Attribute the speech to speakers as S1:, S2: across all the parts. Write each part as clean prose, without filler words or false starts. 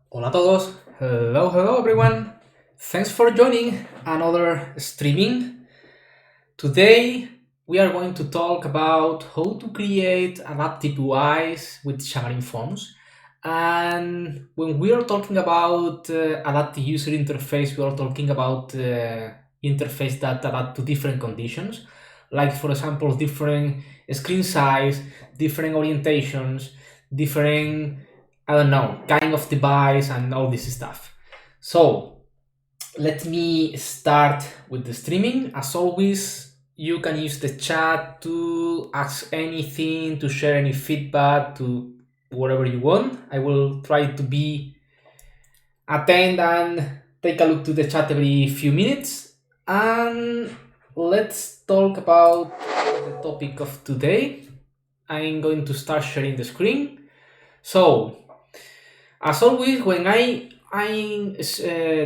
S1: Hola a todos. Hello everyone. Thanks for joining another streaming. Today we are going to talk about how to create adaptive UIs with Xamarin.Forms. And when we are talking about adaptive user interface, we are talking about interface that adapt to different conditions, like for example, different screen size, different orientations, different, I don't know, kind of device and all this stuff. So let me start with the streaming. As always, you can use the chat to ask anything, to share any feedback, to whatever you want. I will try to be attend and take a look to the chat every few minutes. And let's talk about the topic of today. I'm going to start sharing the screen. So, as always, when I'm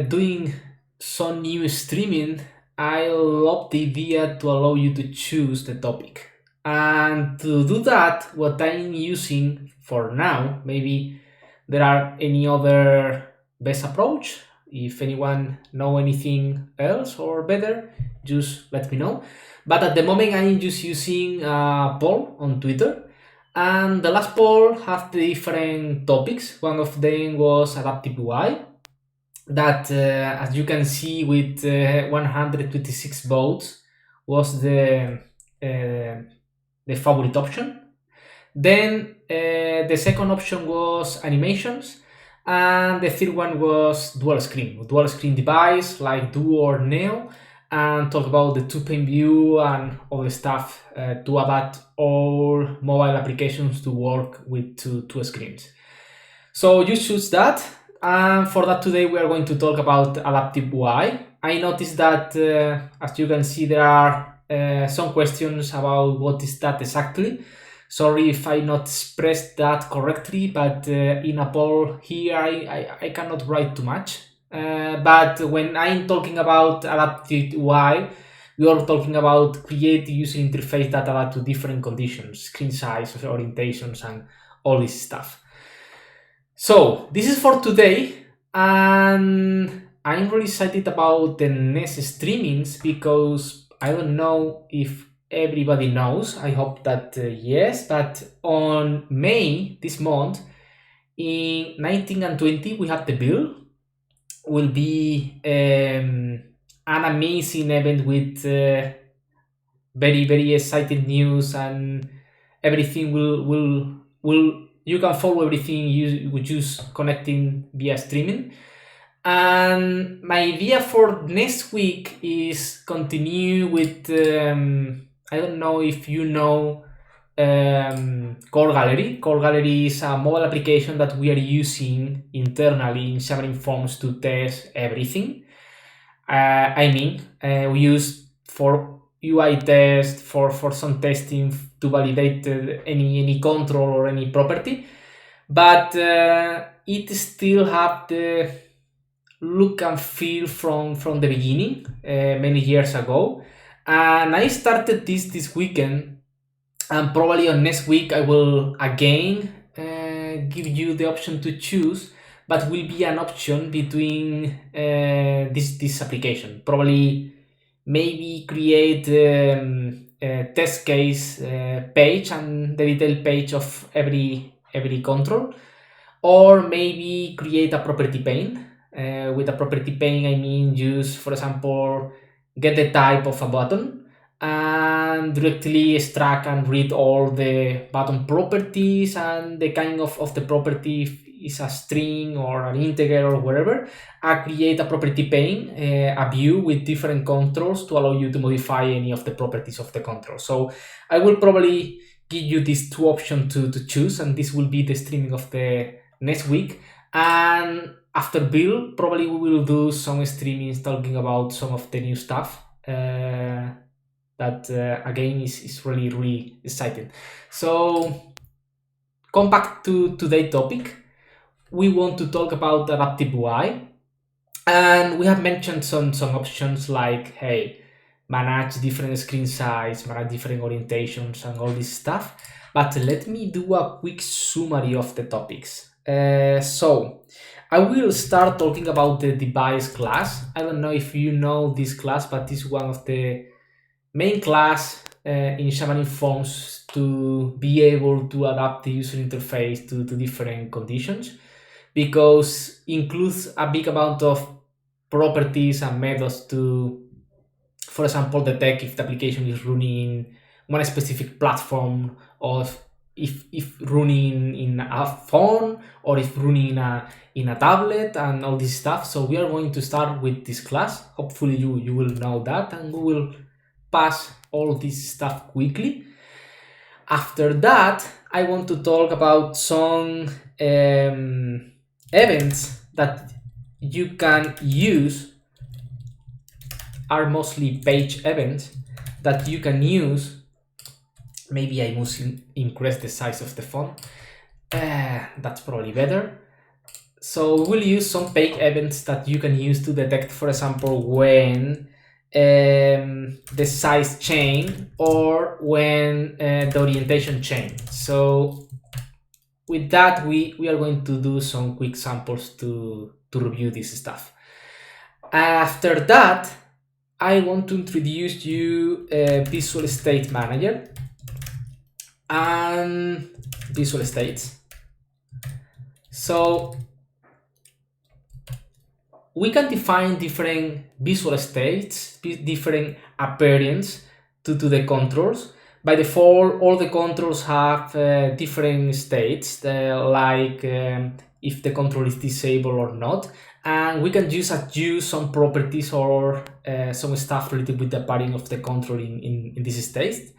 S1: doing some new streaming, I love the idea to allow you to choose the topic. And to do that, what I'm using for now, maybe there are any other best approach. If anyone know anything else or better, just let me know. But at the moment, I'm just using a poll on Twitter, and the last poll had different topics. One of them was adaptive UI, that, as you can see, with 126 votes, was the favorite option. Then the second option was animations, and the third one was dual screen device like Duo or Neo, and talk about the two-pane view and all the stuff to adapt all mobile applications to work with two screens. So you choose that, and for that today we are going to talk about adaptive UI. I noticed that, as you can see, there are some questions about what is that exactly. Sorry if I not expressed that correctly, but in a poll here I cannot write too much. But when I'm talking about adaptive UI, we are talking about create user interface that adapt to different conditions, screen size, orientations, and all this stuff. So this is for today, and I'm really excited about the next streamings because I don't know if everybody knows. I hope that yes, but on May this month, in 19 and 20, we have the bill. Will be an amazing event with very exciting news, and everything will you can follow everything you with just connecting via streaming. And my idea for next week is continue with I don't know if you know Core Gallery. Core Gallery is a mobile application that we are using internally in Xamarin.Forms to test everything. We use for UI test, for some testing to validate any control or any property, but it still have the look and feel from the beginning, many years ago. And I started this weekend, and probably on next week I will again give you the option to choose, but will be an option between this application. Probably maybe create a test case page and the detail page of every control, or maybe create a property pane. With a property pane, I mean use, for example, get the type of a button and directly extract and read all the button properties and the kind of the property, if is a string or an integer or whatever. I create a property pane, a view with different controls to allow you to modify any of the properties of the control. So I will probably give you these two options to choose, and this will be the streaming of the next week. And after build, probably we will do some streamings talking about some of the new stuff. That again is really exciting. So come back to today's topic. We want to talk about adaptive UI, and we have mentioned some options like, hey, manage different screen size, manage different orientations, and all this stuff. But let me do a quick summary of the topics. So I will start talking about the device class. I don't know if you know this class, but it's one of the main class in Xamarin.Forms to be able to adapt the user interface to different conditions, because includes a big amount of properties and methods to, for example, detect if the application is running in one specific platform, or if running in a phone, or if running in a tablet, and all this stuff. So we are going to start with this class. Hopefully you will know that, and we will pass all this stuff quickly. After that, I want to talk about some events that you can use, are mostly page events that you can use. Maybe I must increase the size of the font. That's probably better. So we'll use some page events that you can use to detect, for example, when the size change, or when the orientation change. So with that, we are going to do some quick samples to review this stuff. After that, I want to introduce you a Visual State Manager and Visual States. So we can define different visual states, different appearance to the controls. By default, all the controls have different states, like if the control is disabled or not. And we can use some properties or some stuff related with the pairing of the control in this state.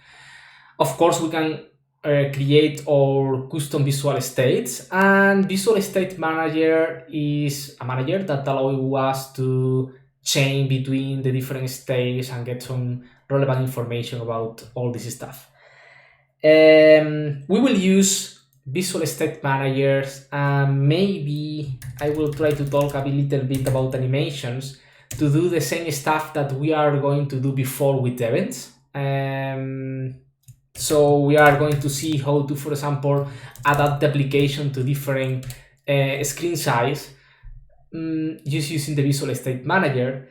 S1: Of course, we can create our custom visual states, and Visual State Manager is a manager that allows us to change between the different states and get some relevant information about all this stuff. We will use Visual State Managers, and maybe I will try to talk a little bit about animations to do the same stuff that we are going to do before with events. So we are going to see how to, for example, adapt the application to different screen size, just using the Visual State Manager.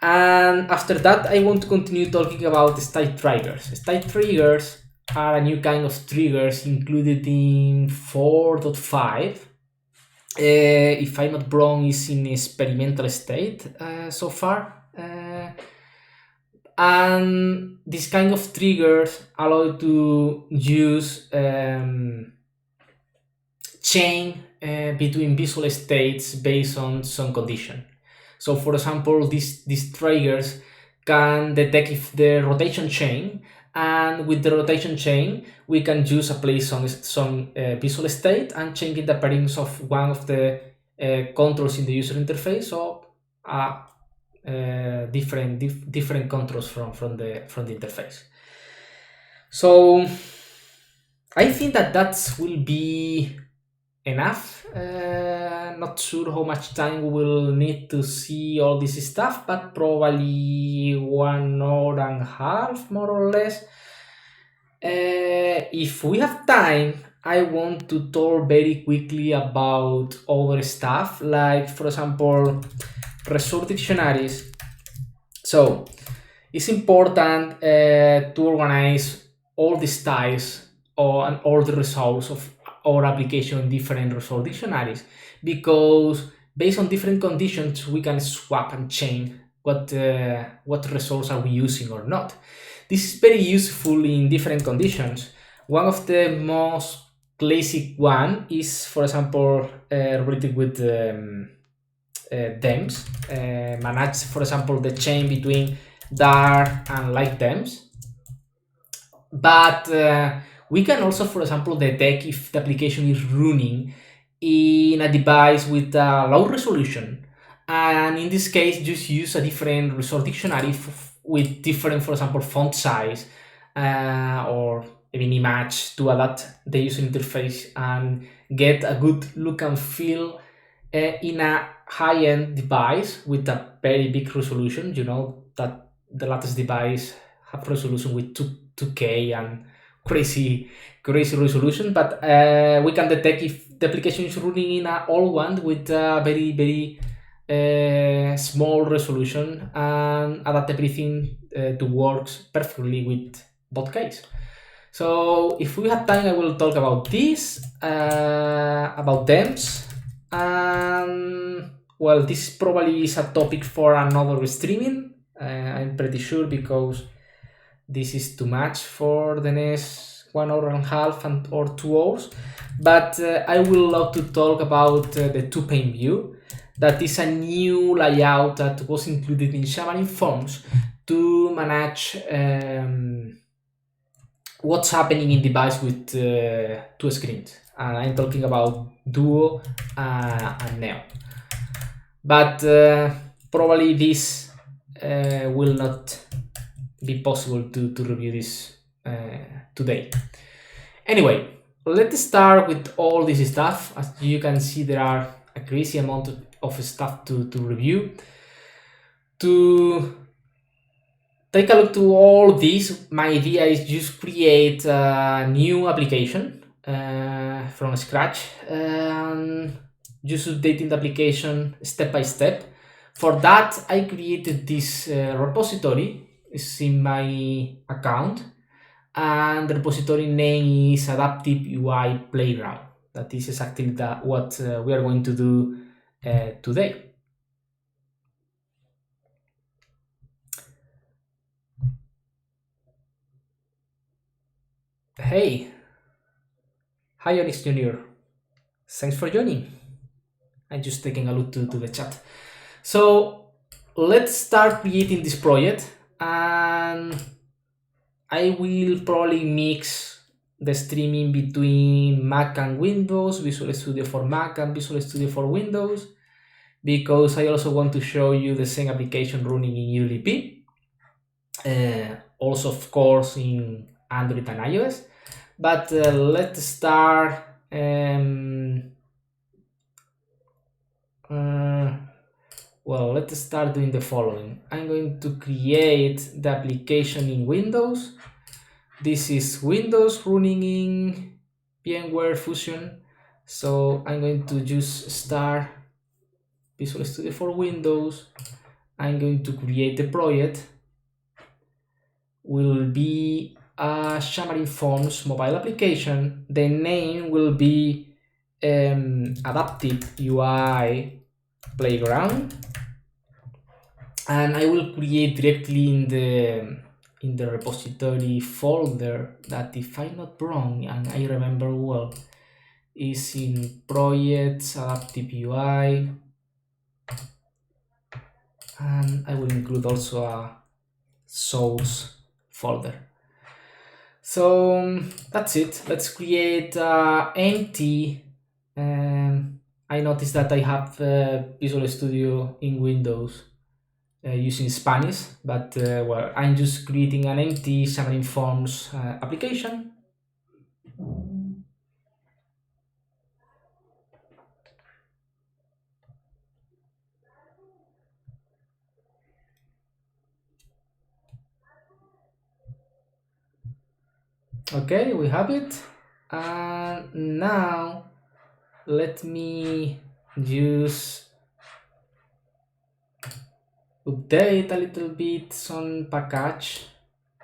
S1: And after that, I want to continue talking about state triggers. State triggers are a new kind of triggers included in 4.5. If I'm not wrong, is in experimental state so far. And this kind of triggers allow you to use chain between visual states based on some condition. So for example, these triggers can detect if the rotation chain, and with the rotation chain we can use a place on some visual state and changing the pairings of one of the controls in the user interface, or different controls from the interface. So I think that will be enough. Not sure how much time we will need to see all this stuff, but probably 1 hour and a half, more or less. If we have time, I want to talk very quickly about other stuff, like for example, resource dictionaries. So it's important to organize all the styles and all the results of our application in different resource dictionaries, because based on different conditions we can swap and change what resource are we using or not. This is very useful in different conditions. One of the most classic one is, for example, related with themes. Manage, for example, the chain between dark and light themes. But we can also, for example, detect if the application is running in a device with a low resolution, and in this case just use a different resource dictionary with different, for example, font size or even image to adapt the user interface and get a good look and feel in a high-end device with a very big resolution. You know that the latest device have resolution with 2K and crazy resolution, but we can detect if the application is running in an old one with a very small resolution and adapt everything to works perfectly with both cases. So if we have time, I will talk about this, about DEMS, and well, this probably is a topic for another streaming. I'm pretty sure, because this is too much for the next 1 hour and a half or 2 hours. But I will love to talk about the two-pane view. That is a new layout that was included in Xamarin.Forms to manage what's happening in device with two screens. And I'm talking about Duo and Neo. But probably this will not be possible to review this today. Anyway, let's start with all this stuff. As you can see, there are a crazy amount of stuff to review. To take a look to all this, my idea is just create a new application from scratch, and just updating the application step by step. For that, I created this repository. It's in my account, and the repository name is Adaptive UI Playground. That is exactly what we are going to do today. Hey, hi Onyx Junior. Thanks for joining. I'm just taking a look to the chat. So let's start creating this project, and I will probably mix the streaming between Mac and Windows, Visual Studio for Mac and Visual Studio for Windows, because I also want to show you the same application running in ULP, also of course in Android and iOS. But let's start. Well, let's start doing the following. I'm going to create the application in Windows. This is Windows running in VMware Fusion. So I'm going to just start Visual Studio for Windows. I'm going to create the project. Will be a Xamarin.Forms mobile application. The name will be Adaptive UI Playground, and I will create directly in the repository folder that, if I'm not wrong and I remember well, is in projects Adaptive UI, and I will include also a source folder. So that's it. Let's create empty. I noticed that I have Visual Studio in Windows using Spanish, but well, I'm just creating an empty Xamarin.Forms application. Okay, we have it. And now let me just update a little bit some package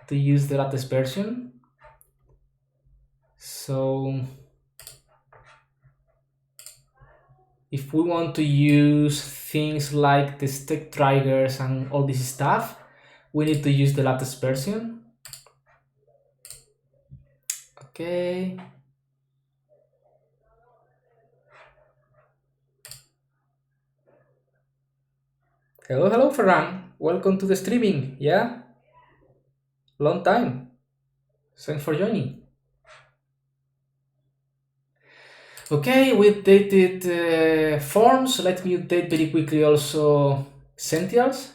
S1: to use the latest version. So if we want to use things like the stack triggers and all this stuff, we need to use the latest version. Okay. Hello, Ferran. Welcome to the streaming. Yeah? Long time. Thanks for joining. Okay, we updated forms. Let me update very quickly also Essentials.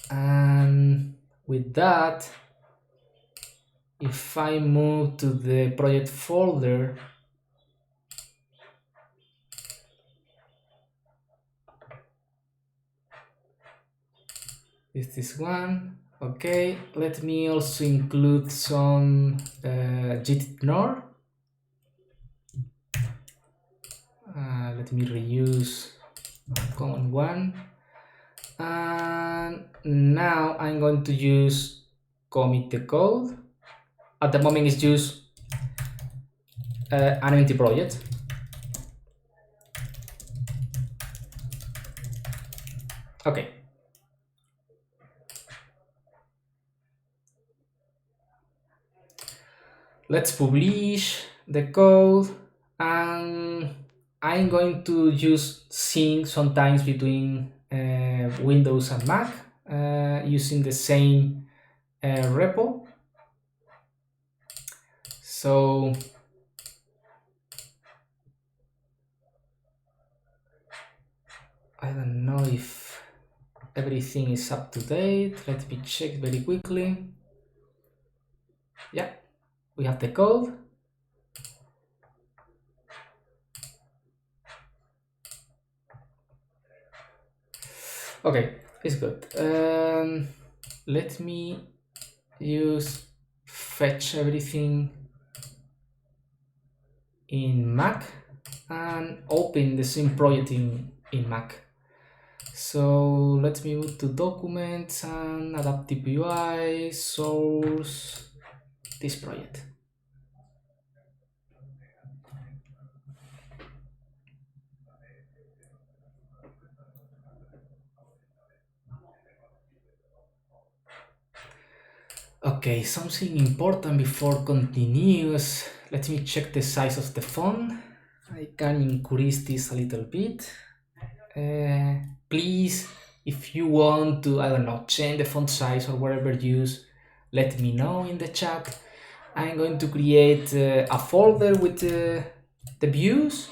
S1: And with that, if I move to the project folder, is this one. Okay, let me also include some git ignore. Let me reuse a common one. And now I'm going to use commit the code. At the moment, it's just an empty project. Okay. Let's publish the code, and I'm going to use sync sometimes between Windows and Mac using the same repo. So I don't know if everything is up to date. Let me check very quickly. Yeah, we have the code. Okay, it's good. Let me use fetch everything in Mac and open the same project in Mac. So let me move to documents and adaptive UI, source, this project. Okay, something important before continues. Let me check the size of the font. I can increase this a little bit. Please, if you want to, I don't know, change the font size or whatever use, let me know in the chat. I'm going to create a folder with the views,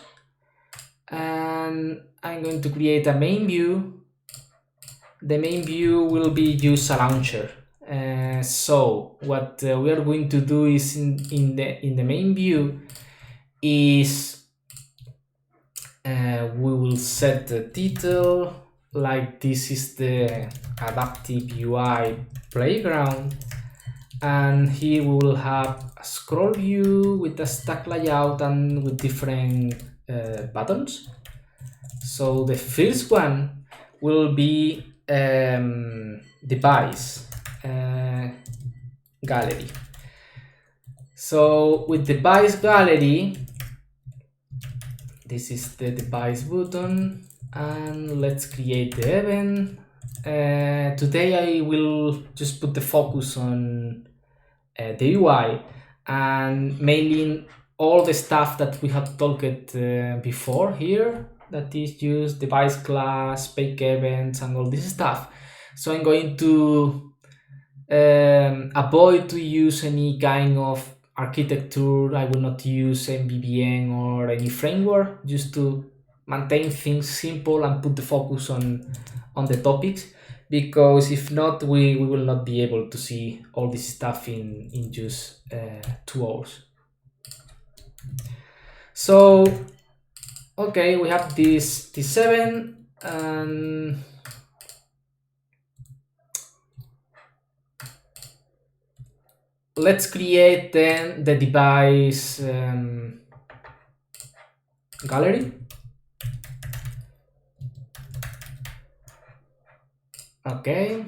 S1: and I'm going to create a main view. The main view will be use a launcher. So what we are going to do is in the main view is we will set the title like this is the adaptive UI playground, and here we will have a scroll view with a stack layout and with different buttons. So the first one will be device gallery. So with device gallery, this is the device button, and let's create the event. Today I will just put the focus on the UI and mainly all the stuff that we have talked before here, that is just device class, fake events, and all this stuff. So I'm going to avoid to use any kind of architecture. I will not use MVVM or any framework, just to maintain things simple and put the focus on the topics, because if not, we will not be able to see all this stuff in just 2 hours. So okay, we have this 7, and let's create then the device gallery. Okay,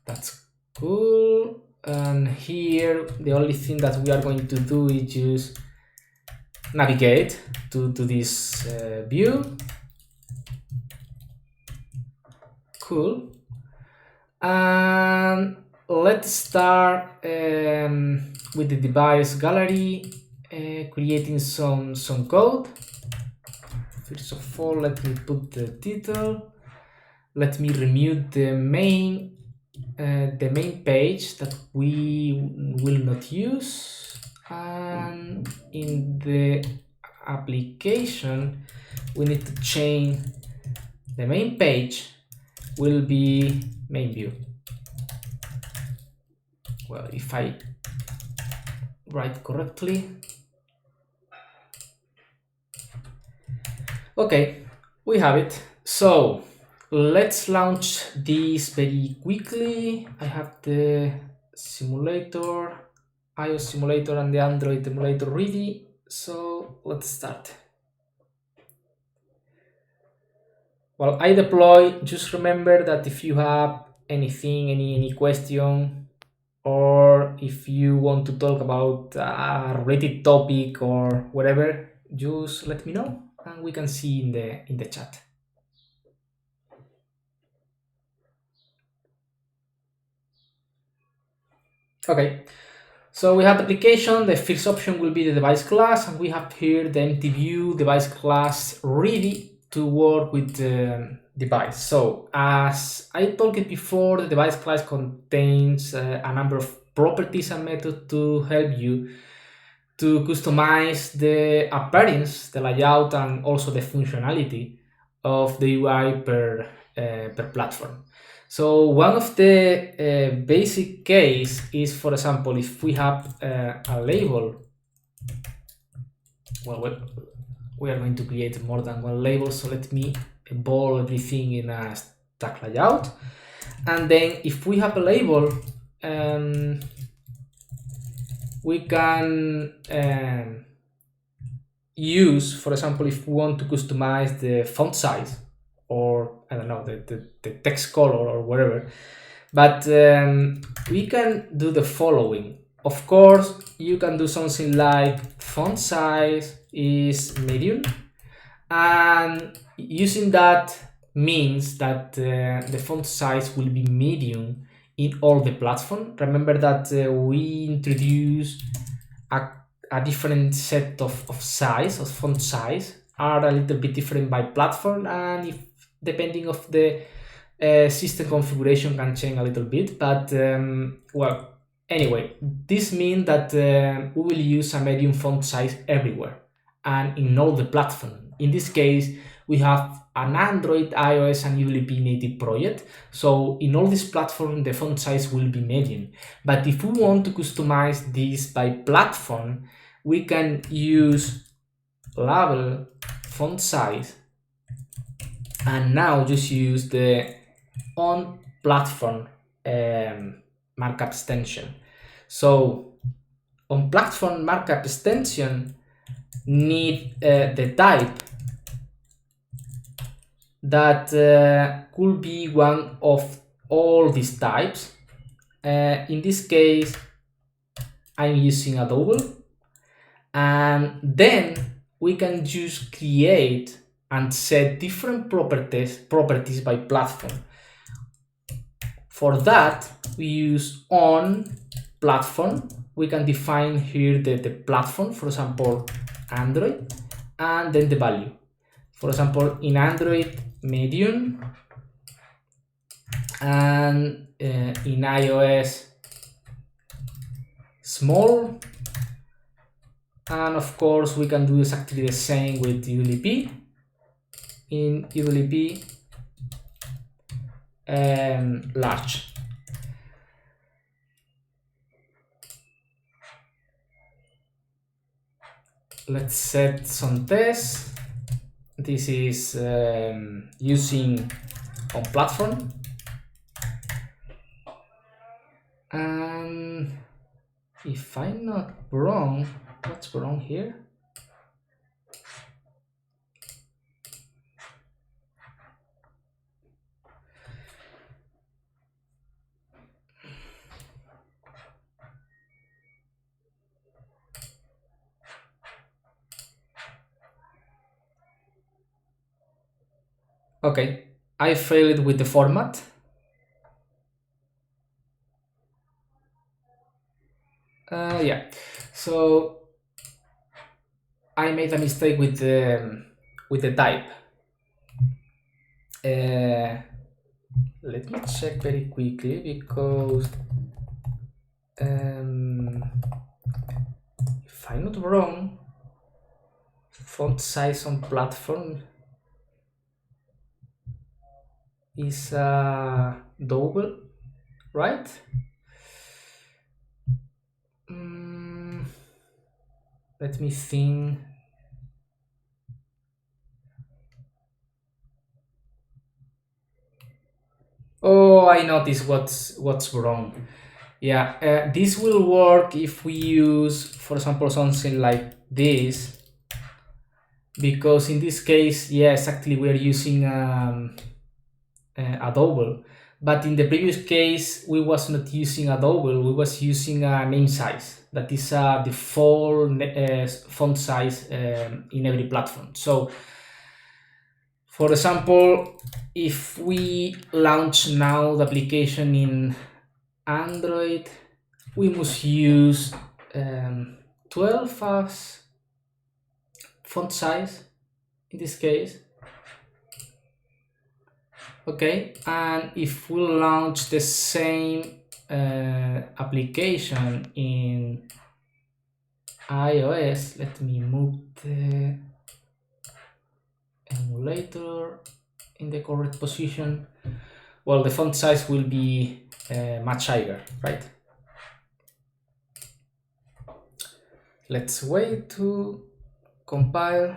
S1: that's cool. And here the only thing that we are going to do is just navigate to this view. Cool. And let's start with the device gallery, creating some code. First of all, let me put the title. Let me remove the main page that we will not use, and in the application we need to change the main page will be main view. Well, if I write correctly. Okay, we have it. So Let's launch this very quickly. I have the simulator, iOS simulator and the Android emulator ready. So let's start. While I deploy, just remember that if you have anything, any question, or if you want to talk about a related topic or whatever, just let me know and we can see in the chat. Okay, so we have the application. The first option will be the device class, and we have here the empty view device class ready to work with the device. So as I talked before, the device class contains a number of properties and methods to help you to customize the appearance, the layout, and also the functionality of the UI per platform. So one of the basic case is, for example, if we have a label, well, we are going to create more than one label. So let me bold everything in a stack layout. And then if we have a label, we can use, for example, if we want to customize the font size or I don't know, the text color or whatever. But we can do the following. Of course, you can do something like font size is medium, and using that means that the font size will be medium in all the platform. Remember that we introduced a different set of size, of font size, are a little bit different by platform, and if depending of the system configuration can change a little bit. But well, anyway, this means that we will use a medium font size everywhere and in all the platform. In this case, we have an Android, iOS, and ULP native project. So in all these platforms, the font size will be medium. But if we want to customize this by platform, we can use label font size and now just use the on platform markup extension. So on platform markup extension need the type that could be one of all these types. In this case, I'm using a double, and then we can just create and set different properties by platform. For that, we use on platform. We can define here the platform, for example, Android, and then the value. For example, in Android, medium, and in iOS, small. And of course, we can do exactly the same with ULP. In ULP, large. Let's set some tests. This is using on platform. And if I'm not wrong, what's wrong here? Okay, I failed with the format. Yeah, so I made a mistake with the type. Let me check very quickly because if I'm not wrong, font size on platform is double, right? Let me think. Oh, I noticed what's wrong. Yeah, this will work if we use, for example, something like this, because in this case, yes, actually we are using a double, but in the previous case we was not using a double, we was using a name size that is a default font size in every platform. So for example, if we launch now the application in Android, we must use 12 as font size in this case. Okay, and if we launch the same application in iOS, let me move the emulator in the correct position. Well, the font size will be much higher, right? Let's wait to compile.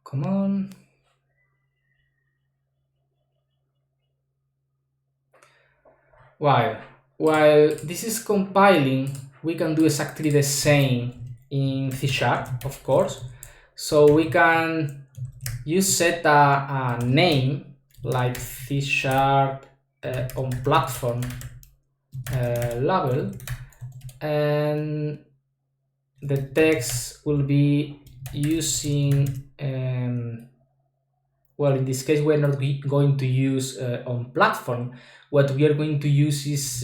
S1: Come on. While this is compiling, we can do exactly the same in C#, of course. So we can set a name like C# on platform label, and the text will be using well, in this case we're not going to use on platform. What we are going to use is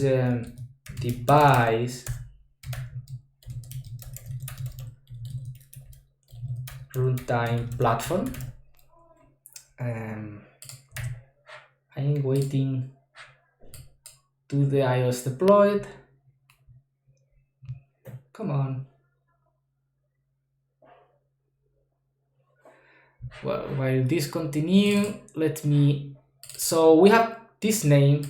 S1: device runtime platform. I'm waiting to the iOS deployed. Come on. Well, while this continue, so we have this name,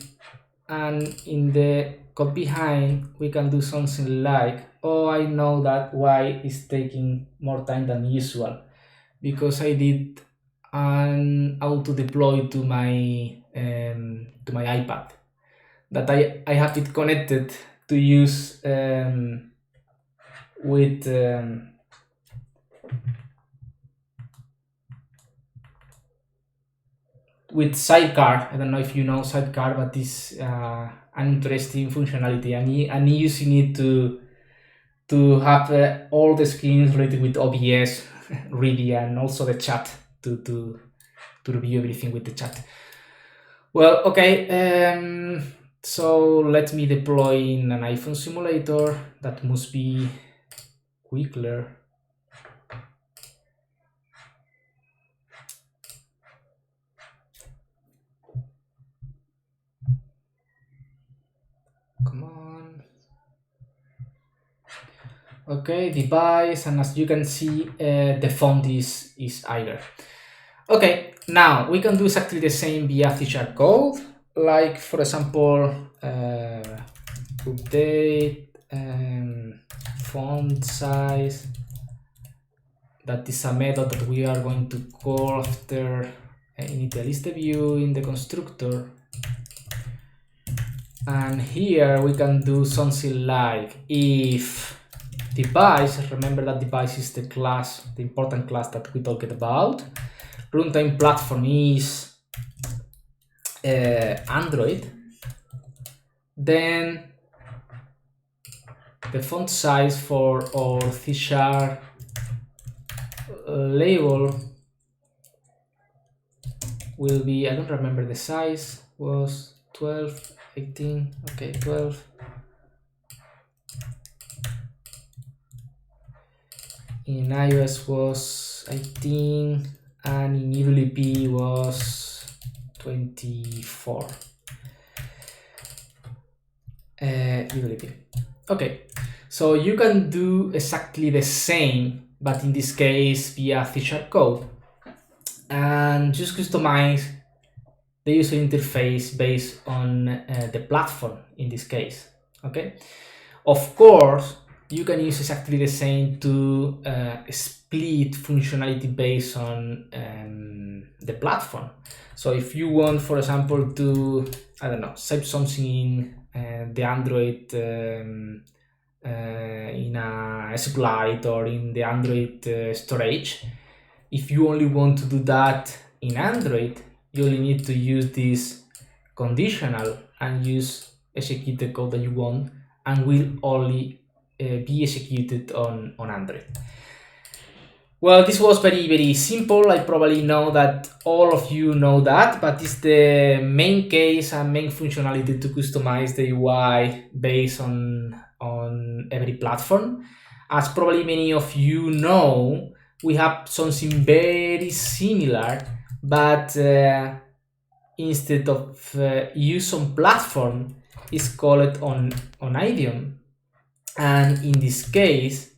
S1: and in the code behind we can do something like, oh, I know that why it's taking more time than usual, because I did an auto deploy to my iPad, that I have it connected to use with Sidecar. I don't know if you know Sidecar, but it's an interesting functionality, and using it to have all the screens related with OBS ready, and also the chat to review everything with the chat. Well, okay, so let me deploy in an iPhone simulator. That must be quicker. Come on. Okay, device, and as you can see, the font is either. Okay, now we can do exactly the same via C# code, like for example, update font size. That is a method that we are going to call after initialize the view in the constructor. And here we can do something like, if device, remember that device is the class, the important class that we talked about, runtime platform is Android, then the font size for our C# label will be, I don't remember the size, was 12, 18, okay, 12. In iOS was 18, and in UWP was 24. UWP. Okay, so you can do exactly the same, but in this case via C# code, and just customize the user interface based on the platform in this case. Okay, of course you can use exactly the same to split functionality based on the platform. So if you want, for example, to, I don't know, save something in the Android in a SQLite or in the Android storage, if you only want to do that in Android, you only need to use this conditional and execute the code that you want, and will only be executed on Android. Well, this was very simple. I probably know that all of you know that, but it's the main case and main functionality to customize the UI based on every platform. As probably many of you know, we have something very similar, but instead of use on platform, is called on idiom. And in this case,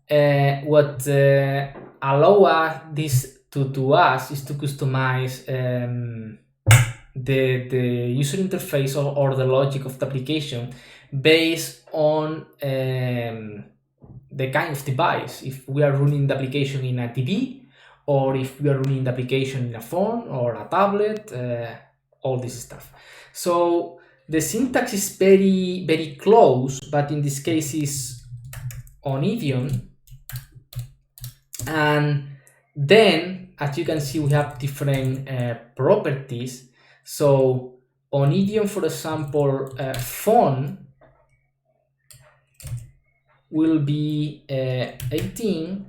S1: what allow this to us is to customize the user interface or the logic of the application based on the kind of device. If we are running the application in a TV, or if we are running the application in a phone or a tablet, all this stuff. So the syntax is very close, but in this case is on idiom. And then, as you can see, we have different properties. So on idiom, for example, font will be 18.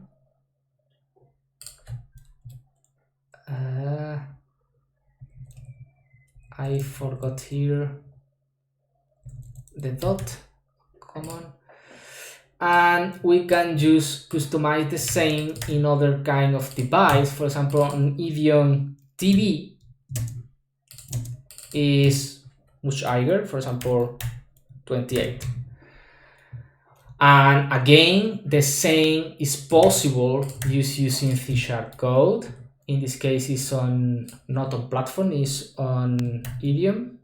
S1: I forgot here the dot common. And we can just customize the same in other kind of device. For example, on idiom TV is much higher, for example 28. And again, the same is possible using C# code. In this case, it's on not on platform, it's on idiom.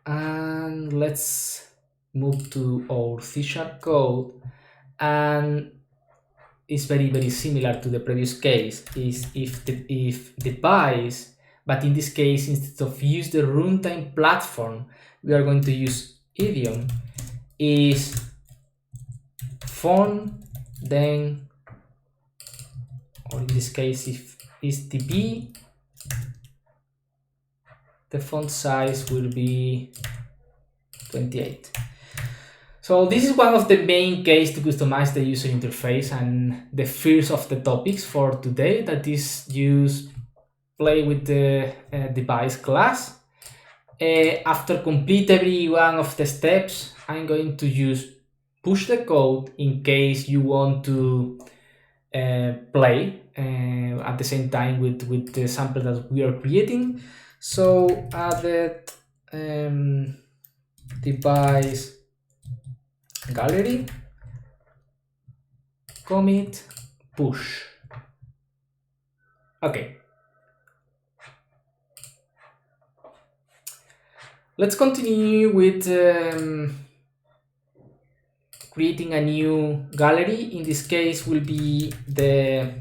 S1: And let's move to our C# code, and it's very similar to the previous case. Is if device, but in this case, instead of use the runtime platform, we are going to use idiom, is font, then, or in this case, if is db, the font size will be 28. So this is one of the main case to customize the user interface, and the first of the topics for today, that is use play with the device class. After complete every one of the steps, I'm going to use push the code in case you want to play at the same time with the sample that we are creating. So added device gallery commit push. Okay, let's continue with creating a new gallery. In this case will be the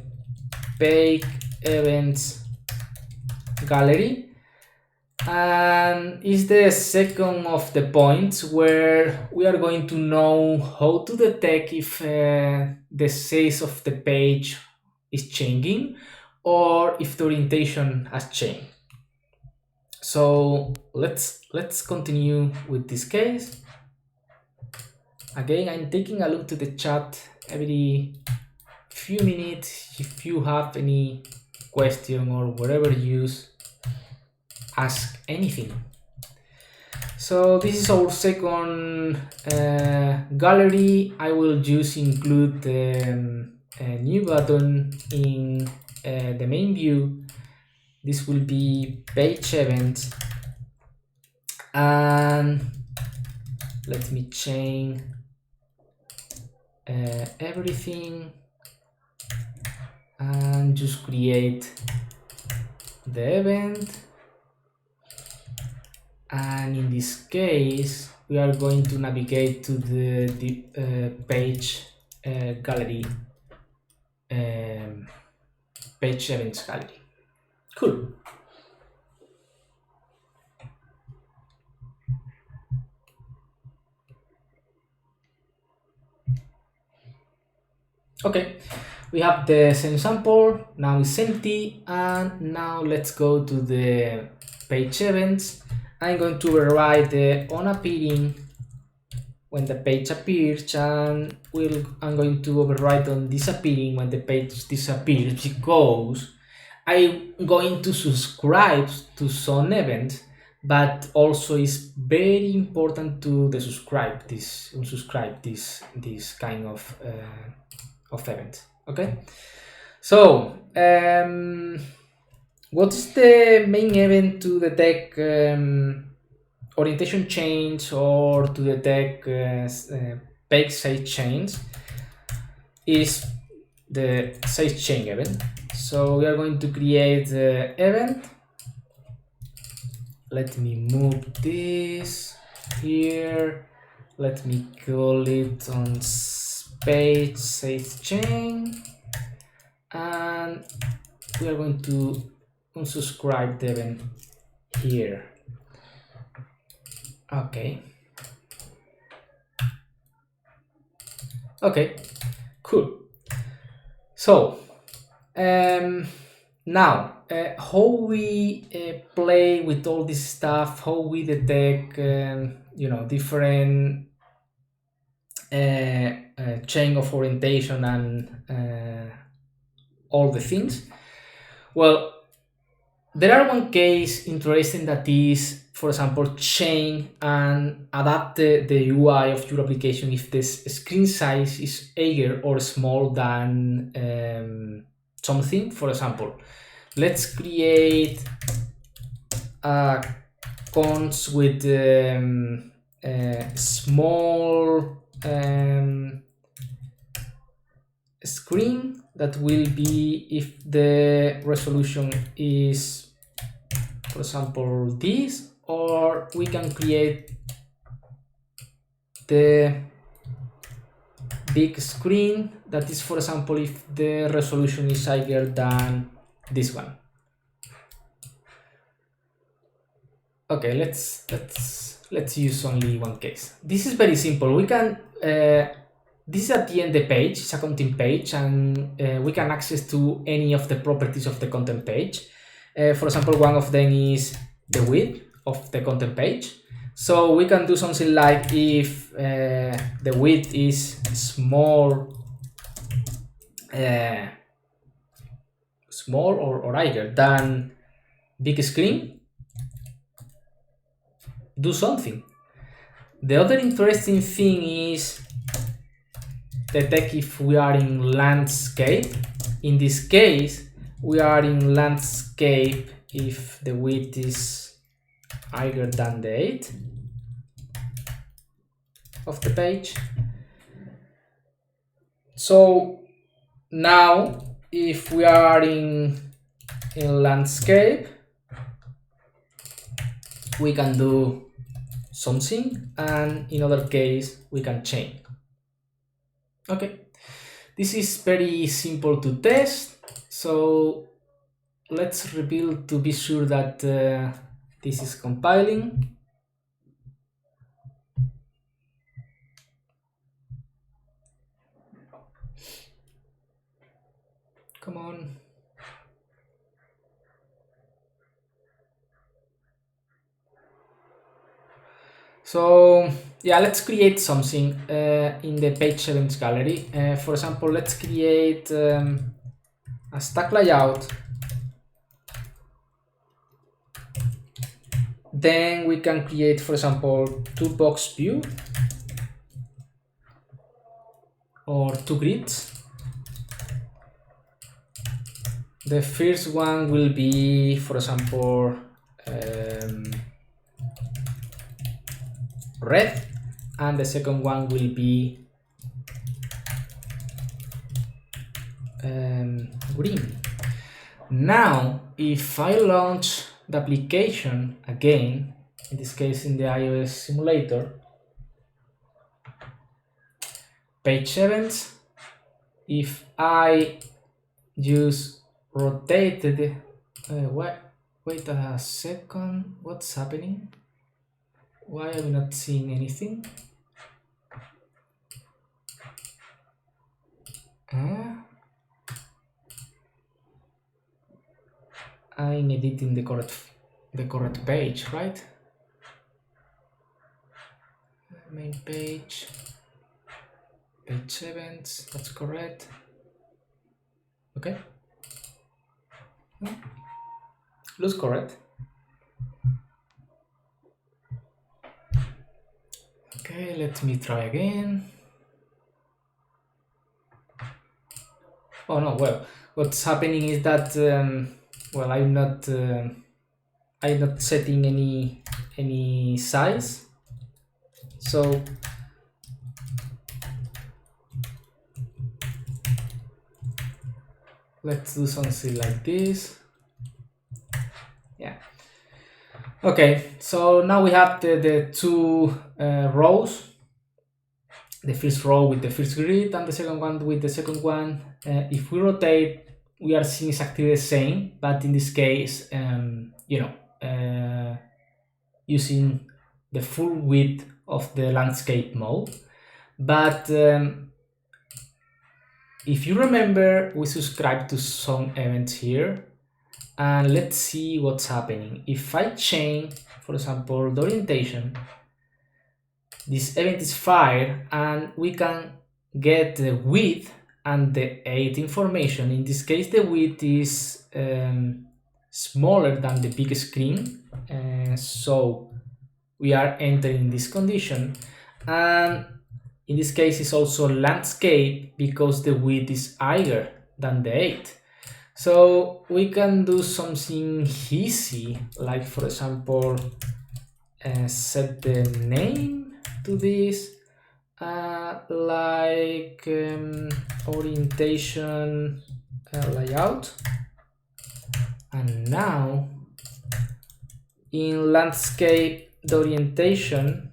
S1: bake events gallery, and is the second of the points where we are going to know how to detect if the size of the page is changing or if the orientation has changed. So let's continue with this case. Again, I'm taking a look to the chat every few minutes. If you have any question or whatever, use ask anything. So this is our second gallery. I will just include a new button in the main view. This will be page event, and let me change everything and just create the event. and in this case we are going to navigate to the page gallery, page events gallery. Cool. Okay, we have the same sample, now it's empty, and now let's go to the page events. I'm going to override the on appearing when the page appears, and I'm going to override on disappearing when the page disappears, because I'm going to subscribe to some event, but also it's very important to unsubscribe this kind of event. Okay, so what is the main event to detect orientation change or to detect page size change? Is the size change event. So we are going to create the event. Let me move this here. Let me call it on page size change, and we are going to unsubscribe the event here. Okay. Okay, cool. So now how we play with all this stuff, how we detect different chain of orientation and all the things. Well, there are one case interesting that is, for example, change and adapt the UI of your application if the screen size is bigger or small than something. For example, let's create a cons with small screen that will be if the resolution is, for example, this, or we can create the big screen that is, for example, if the resolution is higher than this one. Okay, let's use only one case. This is very simple. We can this is at the end the page, it's a content page, and we can access to any of the properties of the content page. For example, one of them is the width of the content page. So we can do something like if the width is small or higher than big screen, do something. The other interesting thing is detect if we are in landscape. In this case, we are in landscape if the width is higher than the 8 of the page. So now if we are in landscape, we can do something, and in other case we can change. Okay, this is very simple to test, so let's rebuild to be sure that this is compiling. Come on. So yeah, let's create something in the page events gallery. For example, let's create a stack layout. Then we can create, for example, 2 box view or 2 grids. The first one will be, for example, red, and the second one will be green. Now, if I launch the application again, in this case in the iOS simulator, page events, if I use rotated, wait a second, what's happening? Why are we not seeing anything? I'm editing the correct page, right? Main page, page events, that's correct. Okay. Looks correct. Okay, let me try again. Oh no, well, what's happening is that well, I'm not setting any size, so let's do something like this. Yeah. Okay, so now we have the two rows, the first row with the first grid and the second one with the second one. If we rotate, we are seeing exactly the same, but in this case, using the full width of the landscape mode. But if you remember, we subscribe to some events here, and let's see what's happening. If I change, for example, the orientation, this event is fired and we can get the width and the height information. In this case, the width is smaller than the big screen, so we are entering this condition. And in this case, it's also landscape because the width is higher than the height. So we can do something easy, like for example, set the name to this, like orientation layout. And now in landscape, the orientation,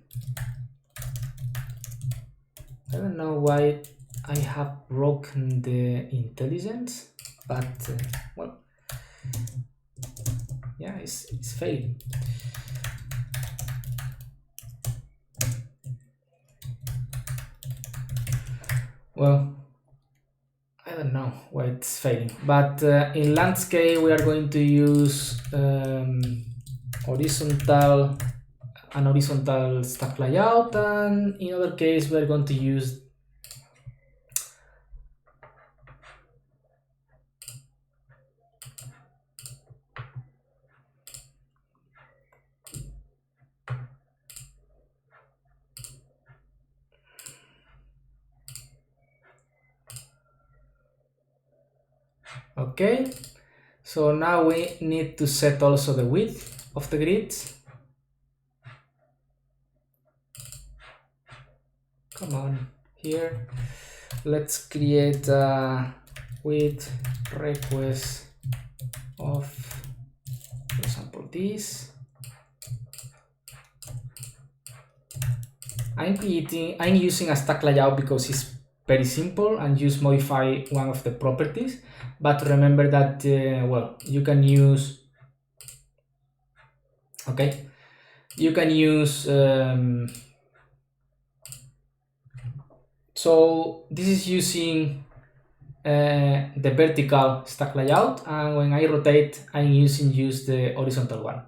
S1: I don't know why I have broken the intelligence, but well, yeah, it's failing. Well, I don't know why it's failing, but in landscape we are going to use horizontal stack layout, and in other case we are going to use okay. So now we need to set also the width of the grids. Come on, here. Let's create a width request of, for example, this. I'm using a stack layout because it's very simple and just modify one of the properties. But remember that, well, you can use, okay, you can use, so this is using the vertical stack layout, and when I rotate, I'm using just the horizontal one.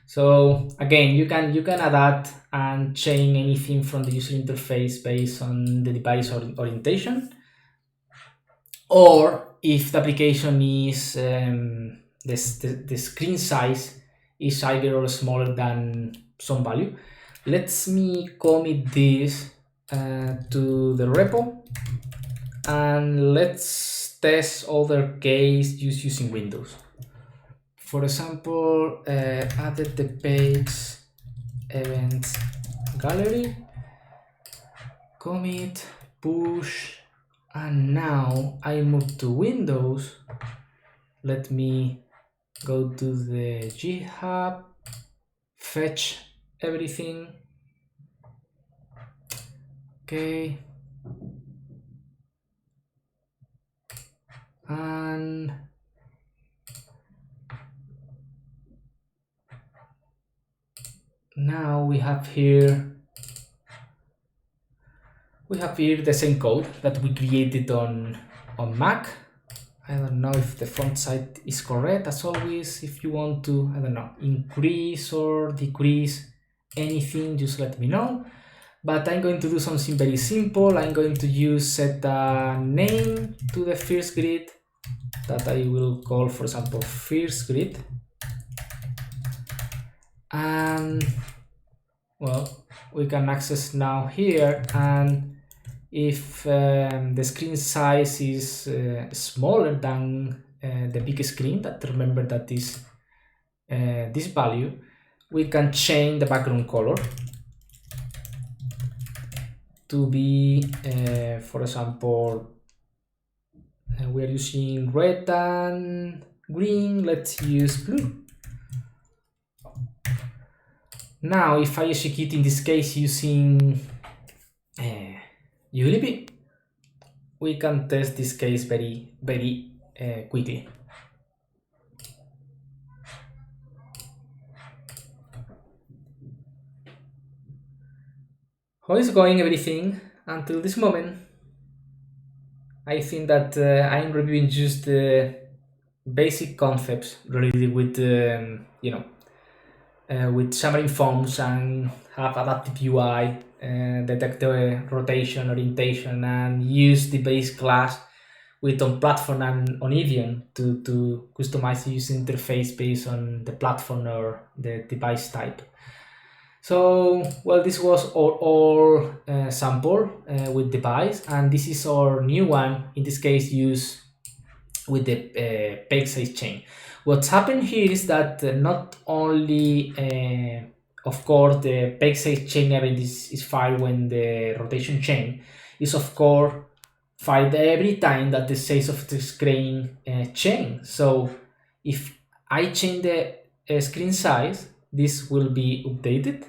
S1: So again, you can adapt and change anything from the user interface based on the device orientation, or if the application is the screen size is higher or smaller than some value. Let me commit this to the repo, and let's test other case just using Windows. For example, added the page events gallery, commit, push, and now I move to Windows. Let me go to the GitHub, fetch everything. Okay. And now we have here the same code that we created on Mac. I don't know if the font size is correct. As always, if you want to, I don't know, increase or decrease anything, just let me know. But I'm going to do something very simple. I'm going to set a name to the first grid that I will call, for example, first grid. And well, we can access now here, and if the screen size is smaller than the big screen, that remember that is this value, we can change the background color to be, for example, we are using red and green, let's use blue. Now, if I execute in this case using ULP, we can test this case very quickly. How is going everything until this moment? I think that I'm reviewing just the basic concepts related with with Xamarin.Forms and have adaptive UI, detect the rotation, orientation, and use the base class with on platform and on Evian to customize the user interface based on the platform or the device type. So, well, this was our sample with device, and this is our new one. In this case, use with the page size chain. What's happened here is that not only, of course, the page size chain event is fired when the rotation chain is, of course, fired every time that the size of the screen change. So if I change the screen size, this will be updated.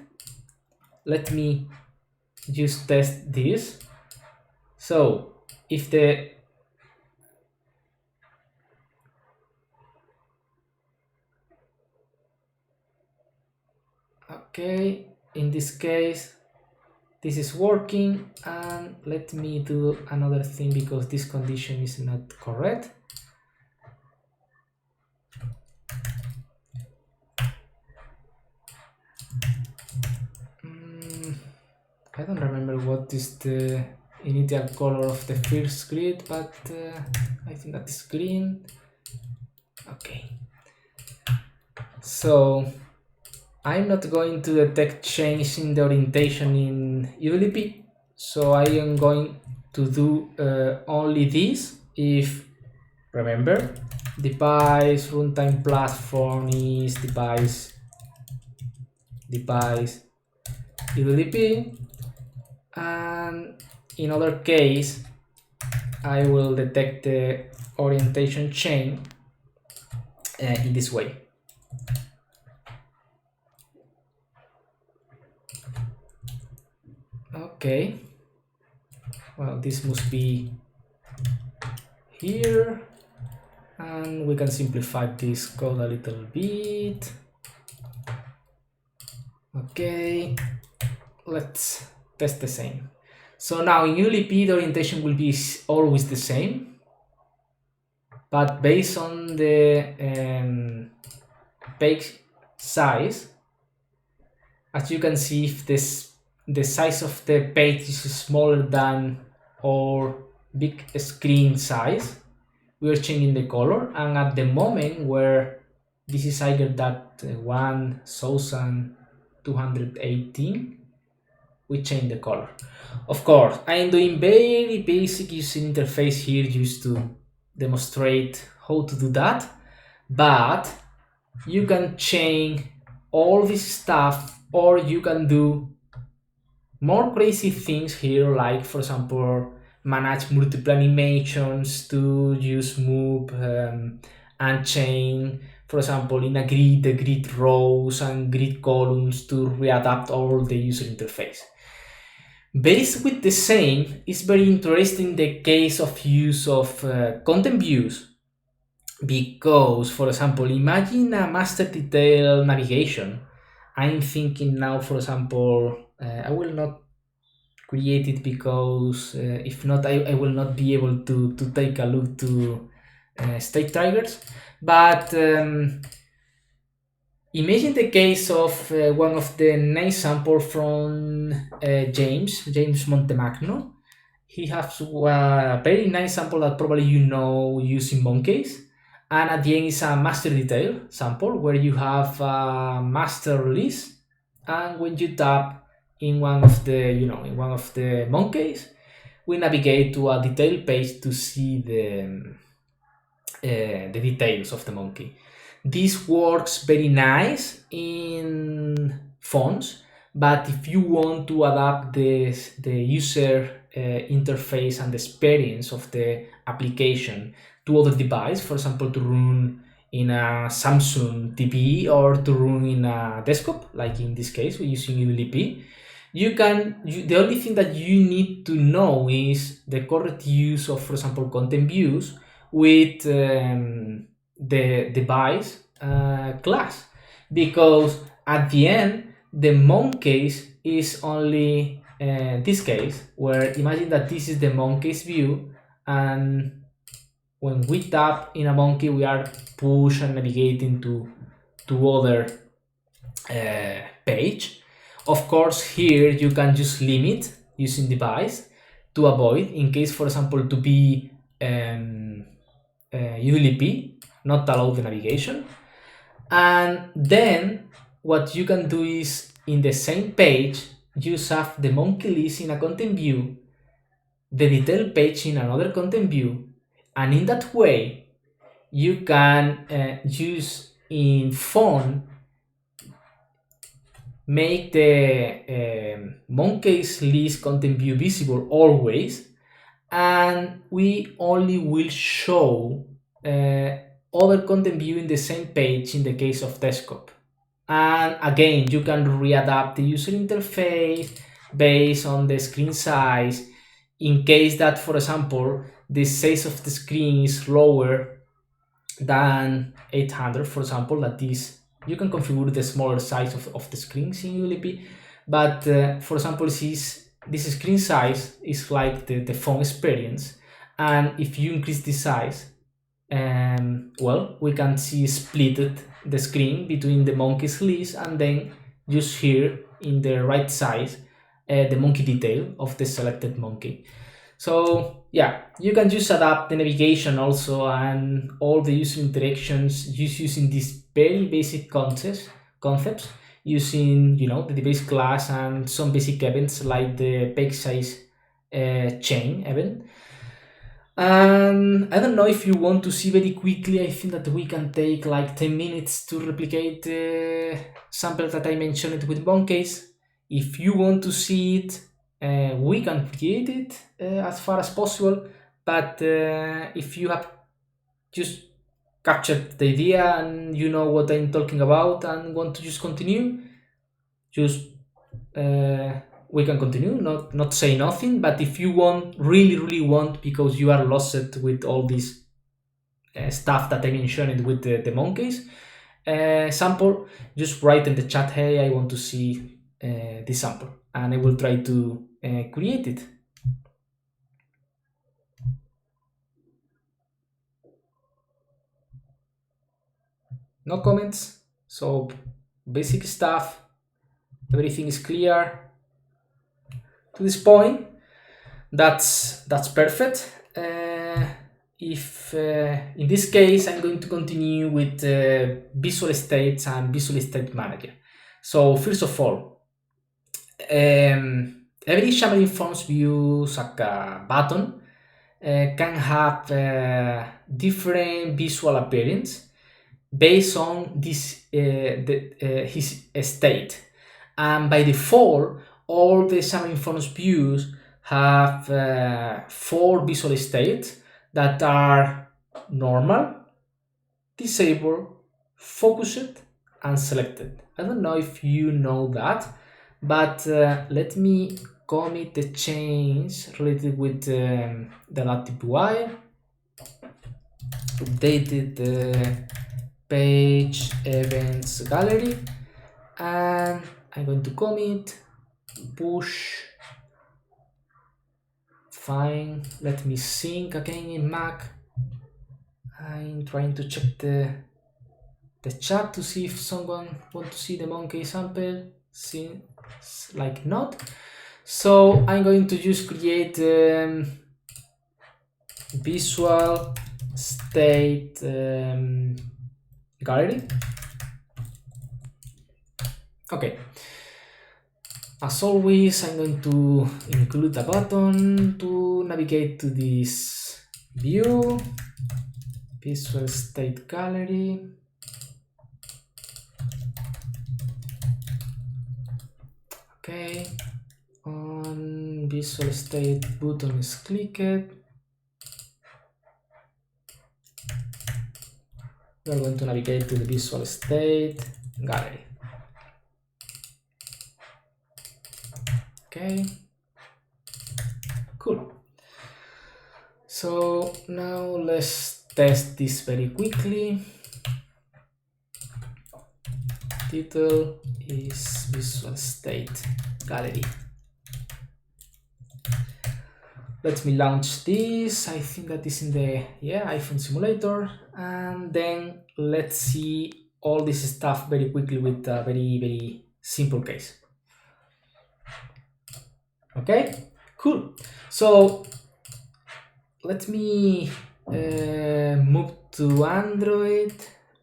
S1: Let me just test this. So if the okay, in this case this is working, and let me do another thing because this condition is not correct. I don't remember what is the initial color of the first grid, but I think that is green. Okay, so I'm not going to detect change in the orientation in ULP, so I am going to do only this if, remember, device runtime platform is device ULP, and in other case I will detect the orientation chain in this way. Okay, well, this must be here, and we can simplify this code a little bit. Okay, let's test the same. So now in ULP the orientation will be always the same, but based on the page size, as you can see, if the size of the page is smaller than our big screen size, we are changing the color, and at the moment where this is higher than 1218, we change the color. Of course, I am doing very basic user interface here just to demonstrate how to do that, but you can change all this stuff, or you can do more crazy things here, like for example manage multiple animations, to use move, unchain, for example, in a grid, the grid rows and grid columns to readapt all the user interface. Based with the same, it's very interesting the case of use of content views, because, for example, imagine a master detail navigation. I'm thinking now, for example, I will not create it because if not, I will not be able to take a look to state triggers. But imagine the case of one of the nice sample from James Montemagno. He has a very nice sample that probably you know using monkeys. And at the end is a master detail sample where you have a master release, and when you tap in one of the monkeys, we navigate to a detail page to see the details of the monkey. This works very nice in fonts, but if you want to adapt the user interface and the experience of the application to other device, for example, to run in a Samsung TV or to run in a desktop, like in this case, we're using ULP, the only thing that you need to know is the correct use of, for example, content views with the device class, because at the end the monk case is only this case where imagine that this is the monkey's view, and when we tap in a monkey we are push and navigating to other page. Of course, here you can just limit using device to avoid, in case, for example, to be ULP, not allow the navigation. And then what you can do is in the same page, you have the monkey list in a content view, the detail page in another content view, and in that way you can use in font make the monkeys list content view visible always, and we only will show other content view in the same page in the case of desktop. And again, you can readapt the user interface based on the screen size, in case that, for example, the size of the screen is lower than 800, for example, that is, you can configure the smaller size of the screens in ULP, but for example, this screen size is like the phone experience, and if you increase the size, well, we can see splitted the screen between the monkeys list, and then just here in the right side the monkey detail of the selected monkey. So yeah, you can just adapt the navigation also and all the user interactions just using these very basic concepts using the device class and some basic events like the page size chain event. And I don't know if you want to see very quickly. I think that we can take like 10 minutes to replicate the sample that I mentioned with monkeys. If you want to see it, we can create it as far as possible. But if you have just captured the idea and you know what I'm talking about and want to just continue, just we can continue, not say nothing. But if you really want, because you are lost with all this stuff that I mentioned with the monkeys sample, just write in the chat, hey, I want to see this sample, and I will try to create it. No comments, so basic stuff, everything is clear to this point. That's perfect. If in this case I'm going to continue with visual states and visual state manager. So first of all, every Xamarin.Forms views like a button can have different visual appearance based on this his state, and by default all the Xamarin.Forms views have 4 visual states that are normal, disabled, focused, and selected. I don't know if you know that, but let me commit the change related with the adaptive UI. Updated the page events gallery, and I'm going to commit push. Fine, let me sync again in Mac. I'm trying to check the chat to see if someone wants to see the monkey sample. Seems like not. So I'm going to just create visual state gallery. Okay. As always, I'm going to include a button to navigate to this view, visual state gallery. Okay, on visual state button is clicked. We are going to navigate to the visual state gallery. Okay, cool. So now let's test this very quickly. Title is visual state gallery. Let me launch this. I think that is in the iPhone simulator, and then let's see all this stuff very quickly with a very simple case. Okay, cool. So let me move to Android,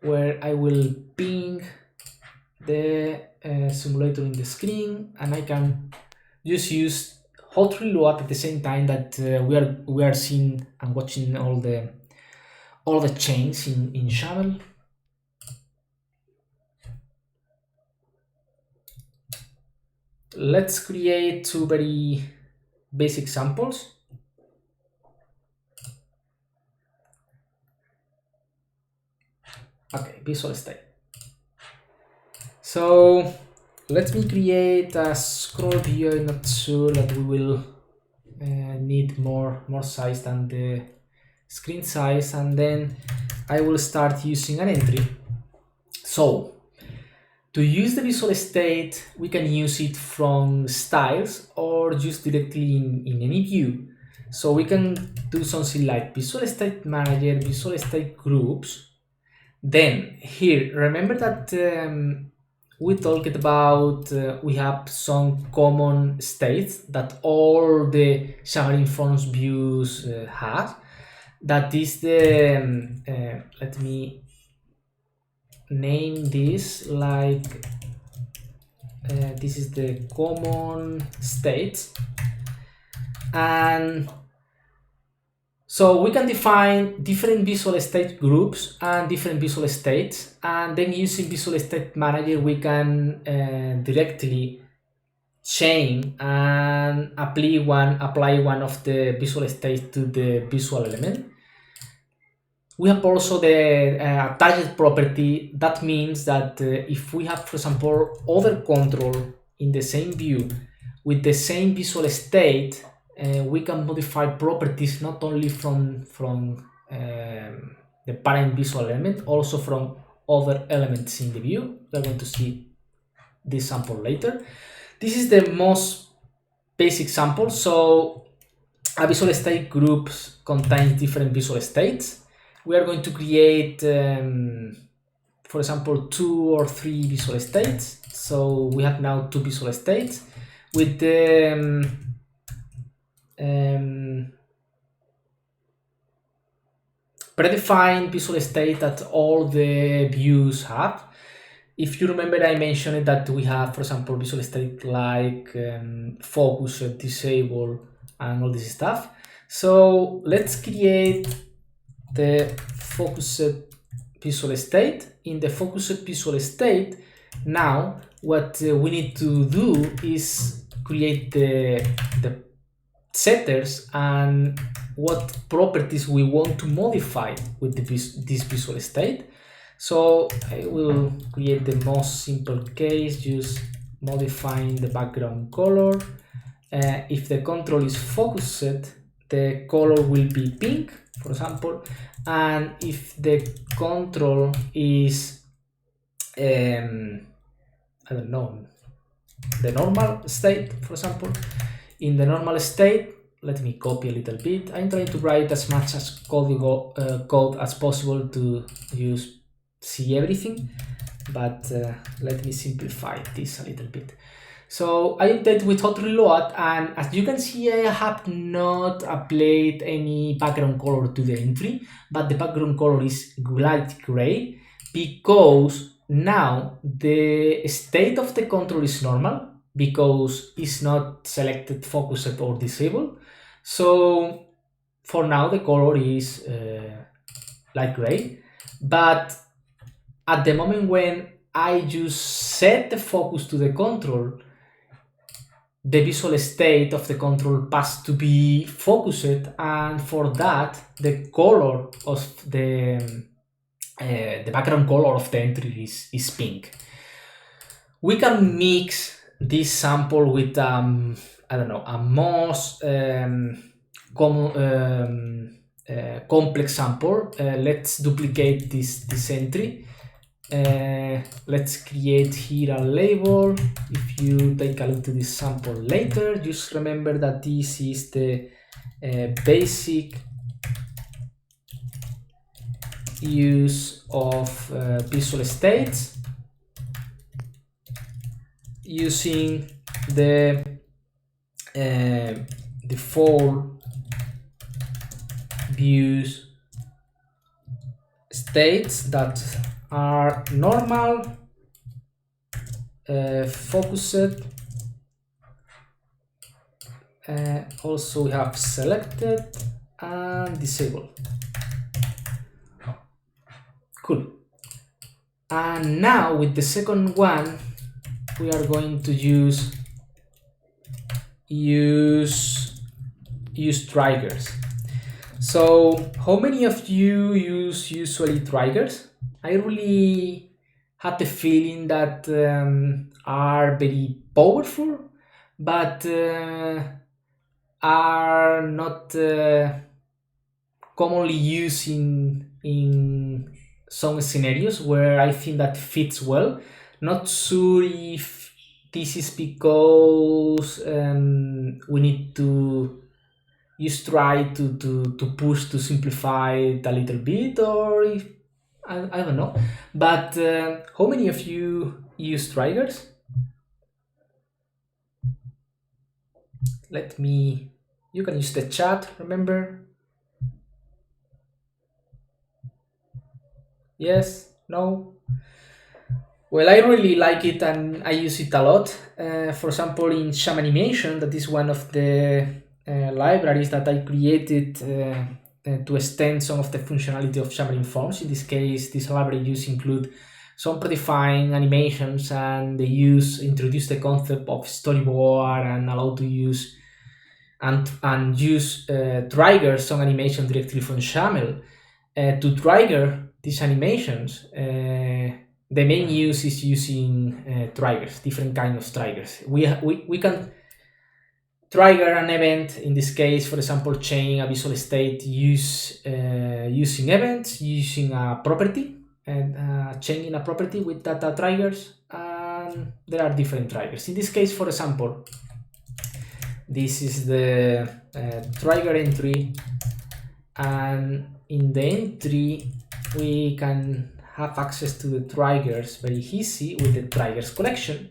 S1: where I will ping the simulator in the screen, and I can just use hot reload at the same time that we are seeing and watching all the chains in Xamarin. Let's create two very basic samples. Okay, visual state. So let me create a scroll view. I'm not sure that we will need more size than the screen size, and then I will start using an entry. So to use the visual state, we can use it from styles or just directly in any view. So we can do something like visual state manager, visual state groups. Then here, remember that we talked about we have some common states that all the Xamarin.Forms views have. That is the let me name this like this is the common state, and so we can define different visual state groups and different visual states, and then using visual state manager we can directly chain and apply one of the visual states to the visual element. We have also the attached property. That means that if we have, for example, other control in the same view with the same visual state, we can modify properties not only from the parent visual element, also from other elements in the view. We're going to see this sample later. This is the most basic sample. So a visual state group contains different visual states. We are going to create, for example, 2 or 3 visual states. So we have now 2 visual states with the predefined visual state that all the views have. If you remember, I mentioned that we have, for example, visual state like focus, disable, and all this stuff. So let's create the focused visual state. In the focused visual state, now what we need to do is create the setters and what properties we want to modify with this visual state. So I will create the most simple case, just modifying the background color. If the control is focused, the color will be pink, for example, and if the control is I don't know, the normal state, for example, in the normal state, let me copy a little bit. I'm trying to write as much as code as possible to see everything, but let me simplify this a little bit. So I update with hot reload, and as you can see, I have not applied any background color to the entry, but the background color is light gray because now the state of the control is normal because it's not selected, focused, or disabled. So for now the color is light gray, but at the moment when I just set the focus to the control, the visual state of the control passed to be focused, and for that the color of the background color of the entry is pink. We can mix this sample with I don't know, a most complex sample. Let's duplicate this entry. Let's create here a label. If you take a look to this sample later, just remember that this is the basic use of visual states using the default views states that are normal, focused, also we have selected and disabled. Cool. And now with the second one, we are going to use triggers. So how many of you use usually triggers? I really had the feeling that are very powerful, but are not commonly used in some scenarios where I think that fits well. Not sure if this is because we need to just try to push to simplify it a little bit, or if I don't know. But how many of you use triggers? You can use the chat, remember? Yes? No? Well, I really like it and I use it a lot. For example, in Xamarin.Animation, that is one of the libraries that I created to extend some of the functionality of Xamarin.Forms. In this case, this library include some predefined animations, and they introduce the concept of storyboard and allow to use and use trigger some animation directly from XAML. To trigger these animations, the main use is using triggers, different kinds of triggers. We can trigger an event, in this case, for example, change a visual state using events, using a property, and changing a property with data triggers. And there are different triggers. In this case, for example, this is the trigger entry, and in the entry we can have access to the triggers very easy with the triggers collection.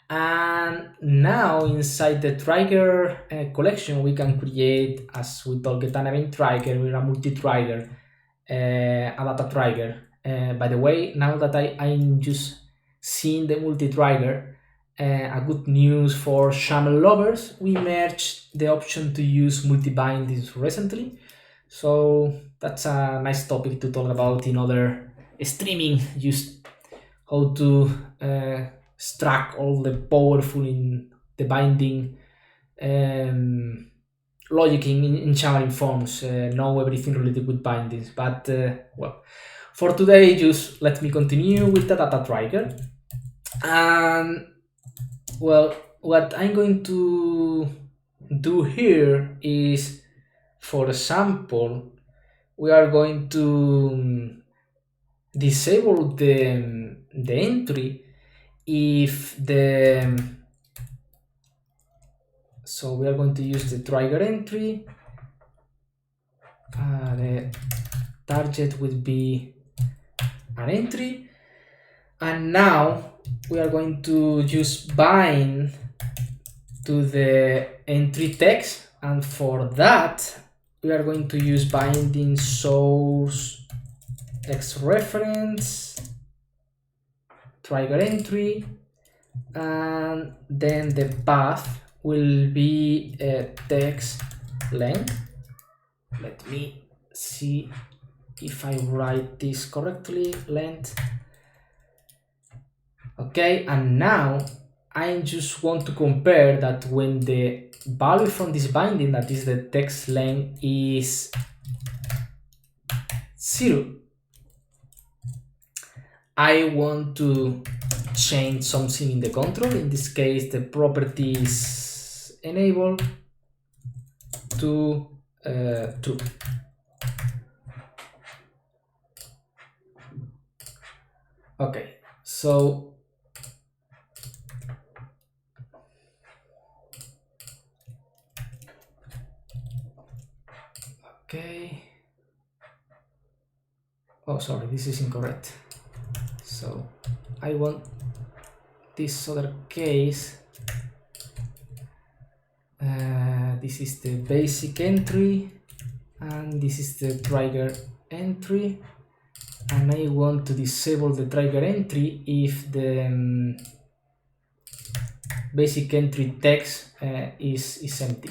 S1: And now inside the trigger collection we can create, as we talked, an event trigger with a multi-trigger, a data trigger. By the way, now that I'm just seeing the multi-trigger, a good news for XAML lovers, we merged the option to use multi-bindings recently. So that's a nice topic to talk about in other streaming, just how to extract all the powerful in the binding logic in Xamarin.Forms, know everything related with bindings. But well, For today, just let me continue with the data trigger. And well, what I'm going to do here is, for example, we are going to disable the entry if so we are going to use the trigger entry. The target will be an entry, and now we are going to just bind to the entry text, and for that we are going to use binding source x reference trigger entry, and then the path will be text length. Let me see if I write this correctly, length. Okay, and now I just want to compare that when the value from this binding, that is the text length, is 0, I want to change something in the control. In this case, the property is enable to true. Okay, so okay. Oh, sorry, this is incorrect. So I want this other case. This is the basic entry, and this is the trigger entry, and I want to disable the trigger entry if the basic entry text is empty.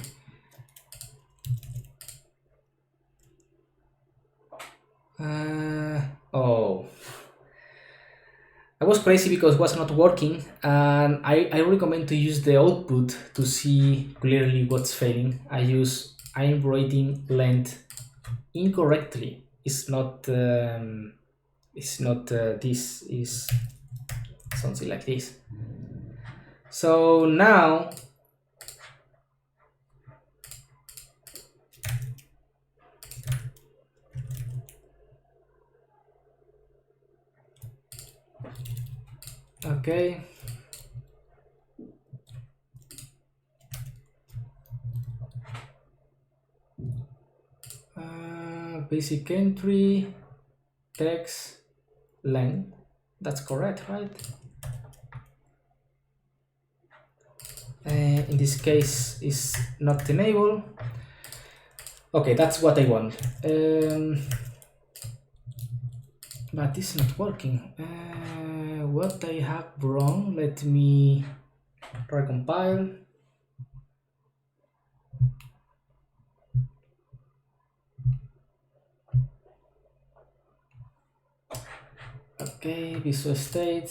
S1: Oh, I was crazy because it was not working, and I recommend to use the output to see clearly what's failing. I am writing length incorrectly. It's not this is something like this. So now okay, basic entry text length, that's correct, right? In this case is not enabled. Okay, that's what I want, but it's not working. What I have wrong, let me recompile. Okay, visual state.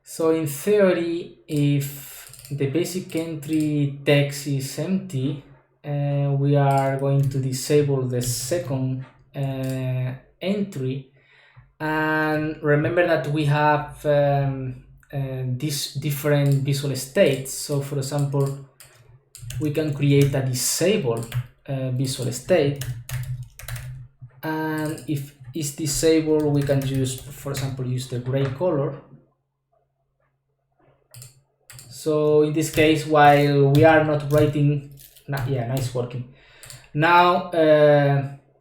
S1: So in theory, if the basic entry text is empty, we are going to disable the second entry. And remember that we have these different visual states. So for example, we can create a disable visual state, and if it's disabled, we can use, for example, use the gray color. So in this case, while we are not writing, yeah, nice working. Now,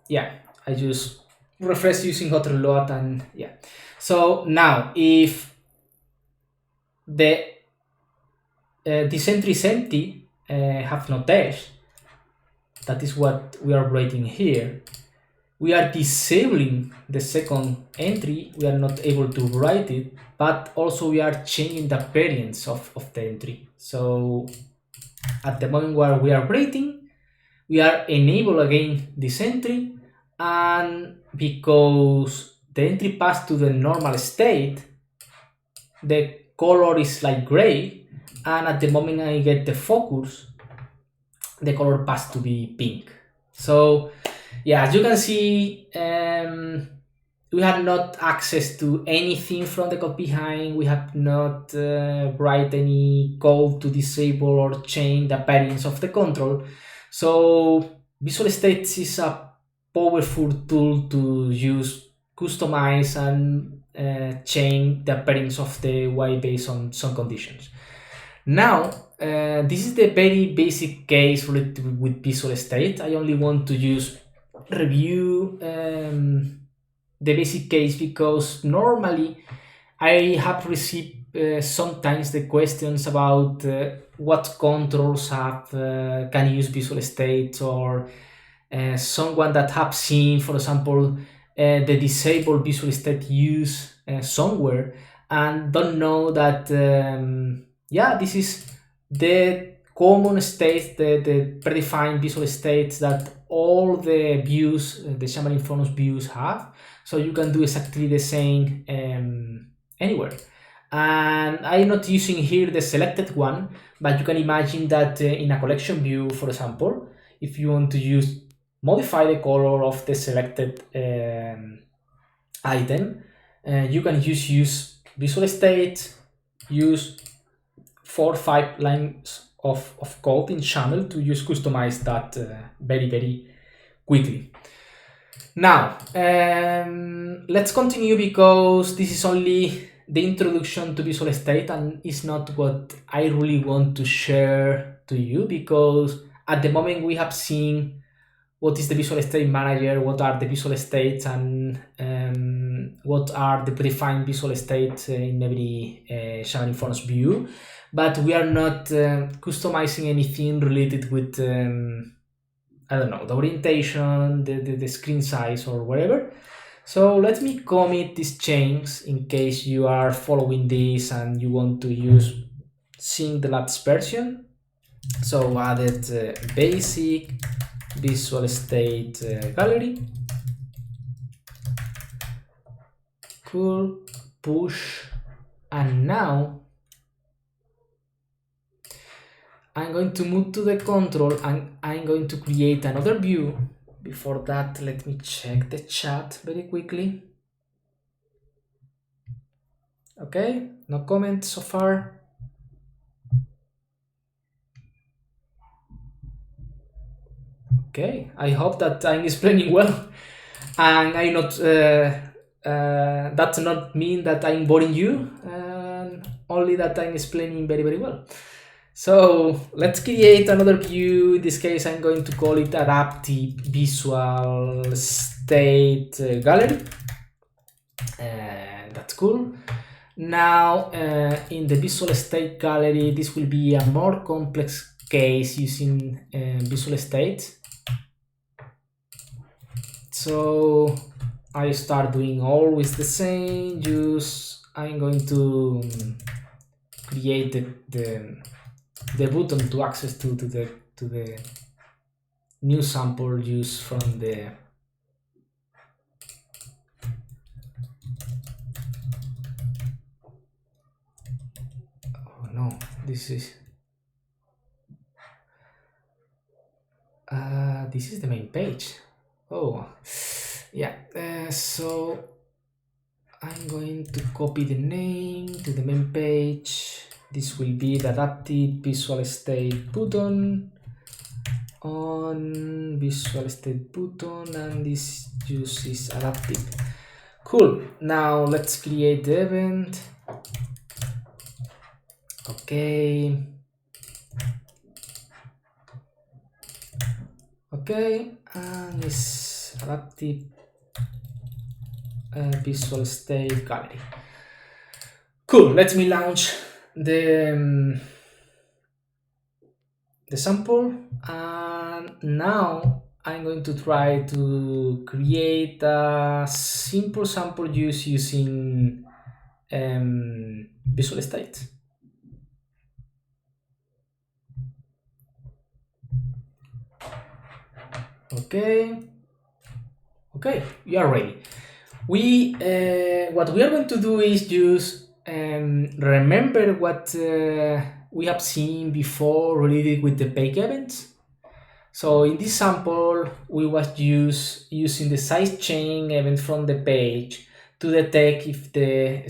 S1: yeah, I just refresh using hot reload, and yeah. So now, if the this entry is empty, have no text, that is what we are writing here. We are disabling the second entry, we are not able to write it, but also we are changing the appearance of the entry. So at the moment where we are writing, we are enable again this entry, and because the entry passed to the normal state, the color is like gray, and at the moment I get the focus, the color has to be pink. So yeah, as you can see, we have not access to anything from the code behind. We have not write any code to disable or change the appearance of the control. So Visual States is a powerful tool to use, customize, and change the appearance of the UI based on some conditions. Now, this is the very basic case related with Visual State. I only want to review the basic case because normally I have received sometimes the questions about what controls have can use Visual State, or someone that have seen, for example, the disabled Visual State use somewhere and don't know that yeah, this is the common state, the predefined Visual States that all the views, the Xamarin.Forms views have. So you can do exactly the same anywhere. And I'm not using here the selected one, but you can imagine that in a collection view, for example, if you want to modify the color of the selected item, you can use Visual State, use 4 or 5 lines of code in Channel to customize that very quickly. Now, let's continue because this is only the introduction to Visual State and it's not what I really want to share to you, because at the moment we have seen what is the Visual State Manager, what are the Visual States, and what are the predefined Visual States in every Xamarin.Forms view. But we are not customizing anything related with I don't know, the orientation, the screen size, or whatever. So let me commit these changes in case you are following this and you want to seeing the last version. So added basic Visual State gallery. Cool, push, and now I'm going to move to the control and I'm going to create another view. Before that, let me check the chat very quickly. Okay, no comments so far. Okay, I hope that I'm explaining well, and I not that does not mean that I'm boring you, only that I'm explaining very well. So let's create another view. In this case, I'm going to call it Adaptive Visual State Gallery. That's cool. Now, in the Visual State Gallery, this will be a more complex case using Visual State. So I start doing always the same. I'm going to create the button to access to the new sample used from the no, this is the main page. Oh yeah, so I'm going to copy the name to the main page. This will be the Adaptive Visual State button on Visual State button, and this uses adaptive. Cool. Now let's create the event. Okay. Okay, and it's adaptive Visual State Gallery. Cool. Let me launch the sample, and now I'm going to try to create a simple sample using Visual State. Okay, we are ready. What we are going to do is use remember what we have seen before related with the page events. So in this sample, we was using the sidechain event from the page to detect if the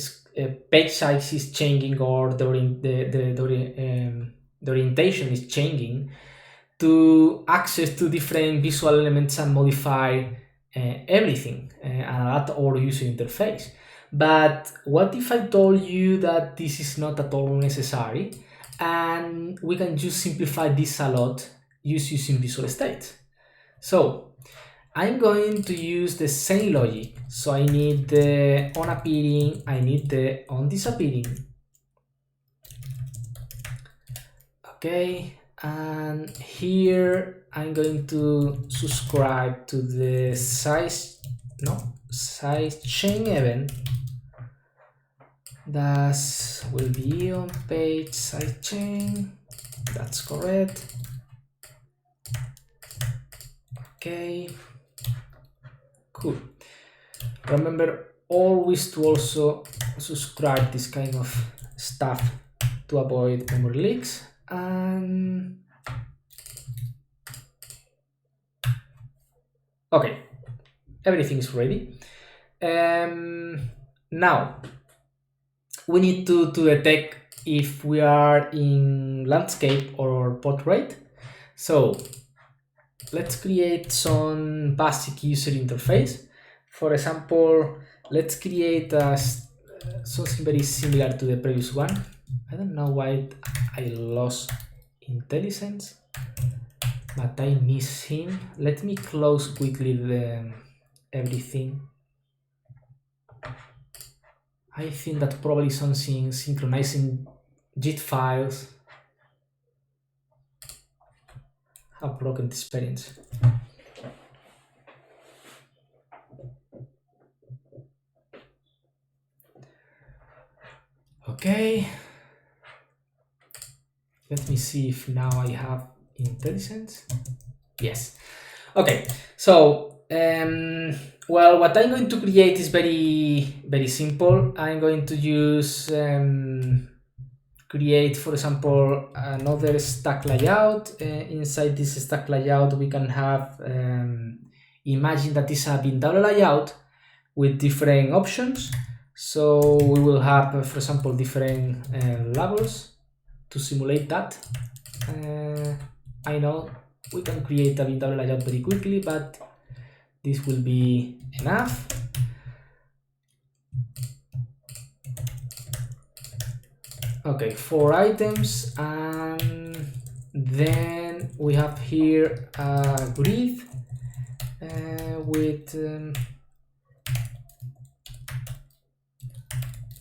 S1: page size is changing or the orientation is changing, to access to different visual elements and modify everything and add our user interface. But what if I told you that this is not at all necessary and we can just simplify this a lot just using visual state? So I'm going to use the same logic. So I need the on appearing, I need the on disappearing. Okay, and here I'm going to subscribe to the size chain event that will be on page sidechain. That's correct. Okay, cool. Remember always to also subscribe this kind of stuff to avoid memory leaks. And okay, everything is ready. Now we need to detect if we are in landscape or portrait. So let's create some basic user interface. For example, let's create something very similar to the previous one. I don't know why I lost intelligence, but I miss him. Let me close quickly everything. I think that probably something synchronizing JIT files have broken the experience. Okay. Let me see if now I have intelligence. Yes. Okay. So, well, what I'm going to create is very simple. I'm going to use create, for example, another stack layout. Inside this stack layout, we can have imagine that is a window layout with different options. So we will have, for example, different levels to simulate that. I know we can create a window layout very quickly, but this will be enough. Okay, 4 items, and then we have here a grid with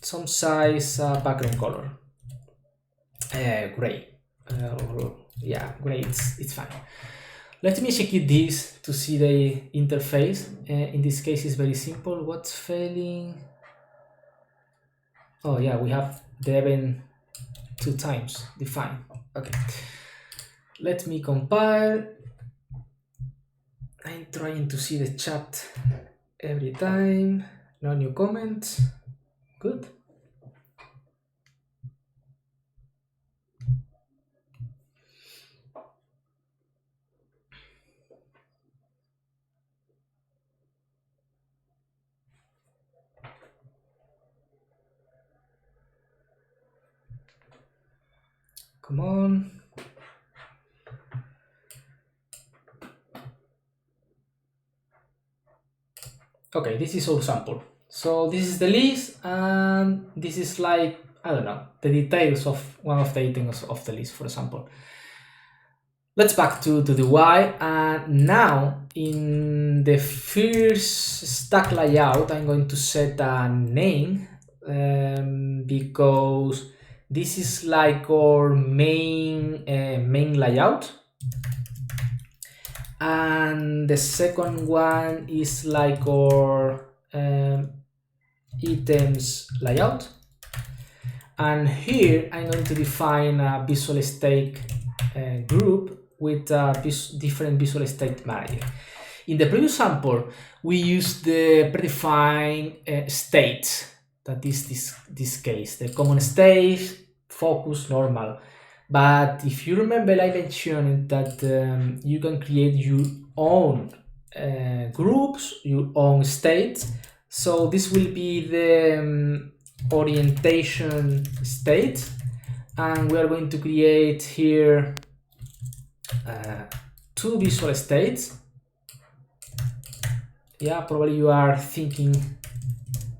S1: some size background color, gray. Yeah, gray, it's fine. Let me execute this to see the interface. In this case, it's very simple. What's failing? Oh yeah, we have the event 2 times defined. Okay, let me compile. I'm trying to see the chat every time. No new comments. Good. Come on. Okay, this is our sample. So this is the list, and this is like, I don't know, the details of one of the items of the list, for example. Let's back to the UI, and now in the first stack layout, I'm going to set a name because this is like our main layout. And the second one is like our items layout. And here I'm going to define a visual state group with different visual state manager. In the previous sample, we used the predefined states that is this case, the common state, focus, normal. But if you remember, I mentioned that you can create your own groups, your own states. So this will be the orientation state, and we are going to create here two visual states. Yeah, probably you are thinking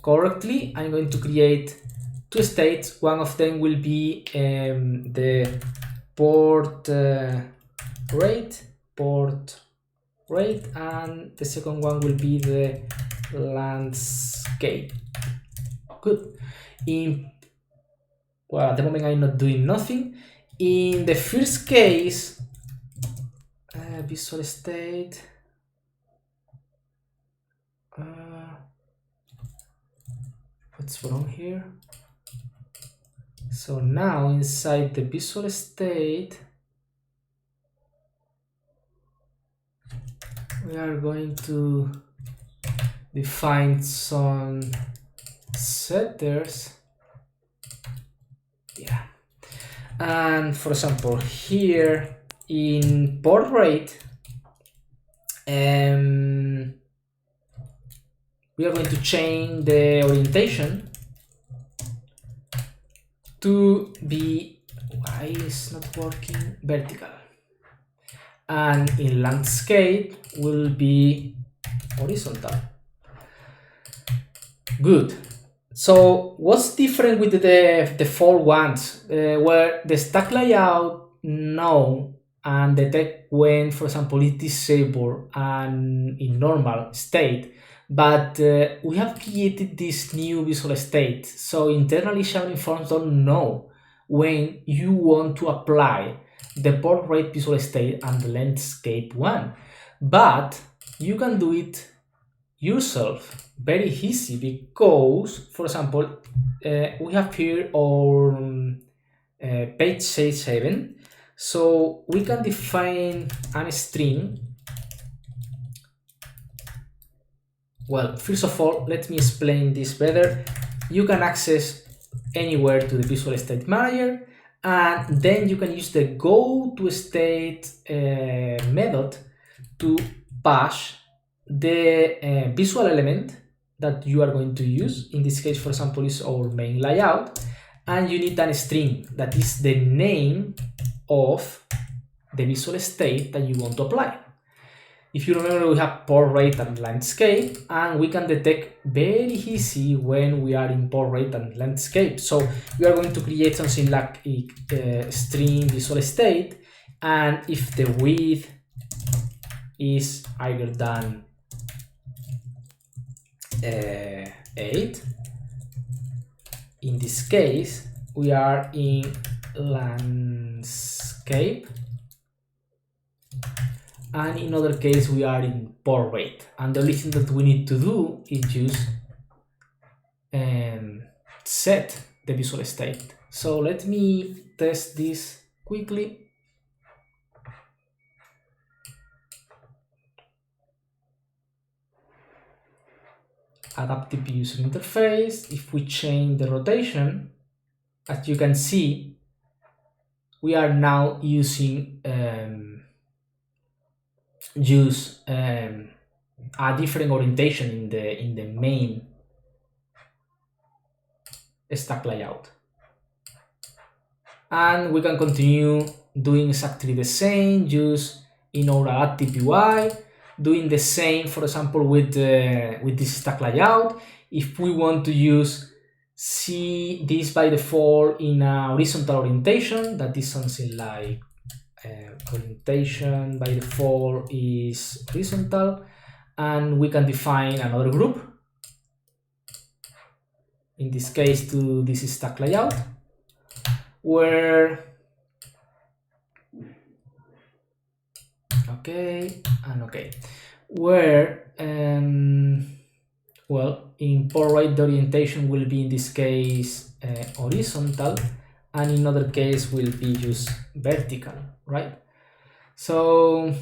S1: correctly. I'm going to create two states. One of them will be the port rate, and the second one will be the landscape. Good. Well, at the moment I'm not doing nothing. In the first case, visual state. What's wrong here? So now inside the visual state, we are going to define some setters. Yeah. And for example, here in port rate, we are going to change the orientation to be, why is not working, vertical. And in landscape will be horizontal. Good. So what's different with the default ones, where the stack layout know and detect when, for example, it's disabled and in normal state, but we have created this new visual state. So internally, Xamarin.Forms don't know when you want to apply the port rate visual state and the landscape one, but you can do it yourself very easy, because for example we have here our page 7, so we can define a string. Well, first of all, let me explain this better. You can access anywhere to the visual state manager, and then you can use the go to state method to pass the visual element that you are going to use. In this case, for example, is our main layout, and you need a string that is the name of the visual state that you want to apply. If you remember, we have port rate and landscape, and we can detect very easy when we are in port rate and landscape. So we are going to create something like a string visual state, and if the width is higher than 8, in this case we are in landscape, and in other case we are in port rate, and the only thing that we need to do is just set the visual state. So let me test this quickly. Adaptive user interface. If we change the rotation, as you can see, we are now using a different orientation in the main stack layout, and we can continue doing exactly the same, just in our adaptive UI, doing the same, for example, with this stack layout. If we want to see this by default in a horizontal orientation, that is something like orientation by default is horizontal, and we can define another group, in this case to this stack layout, where where well, in port rate the orientation will be in this case horizontal, and in other case will be just vertical, right? So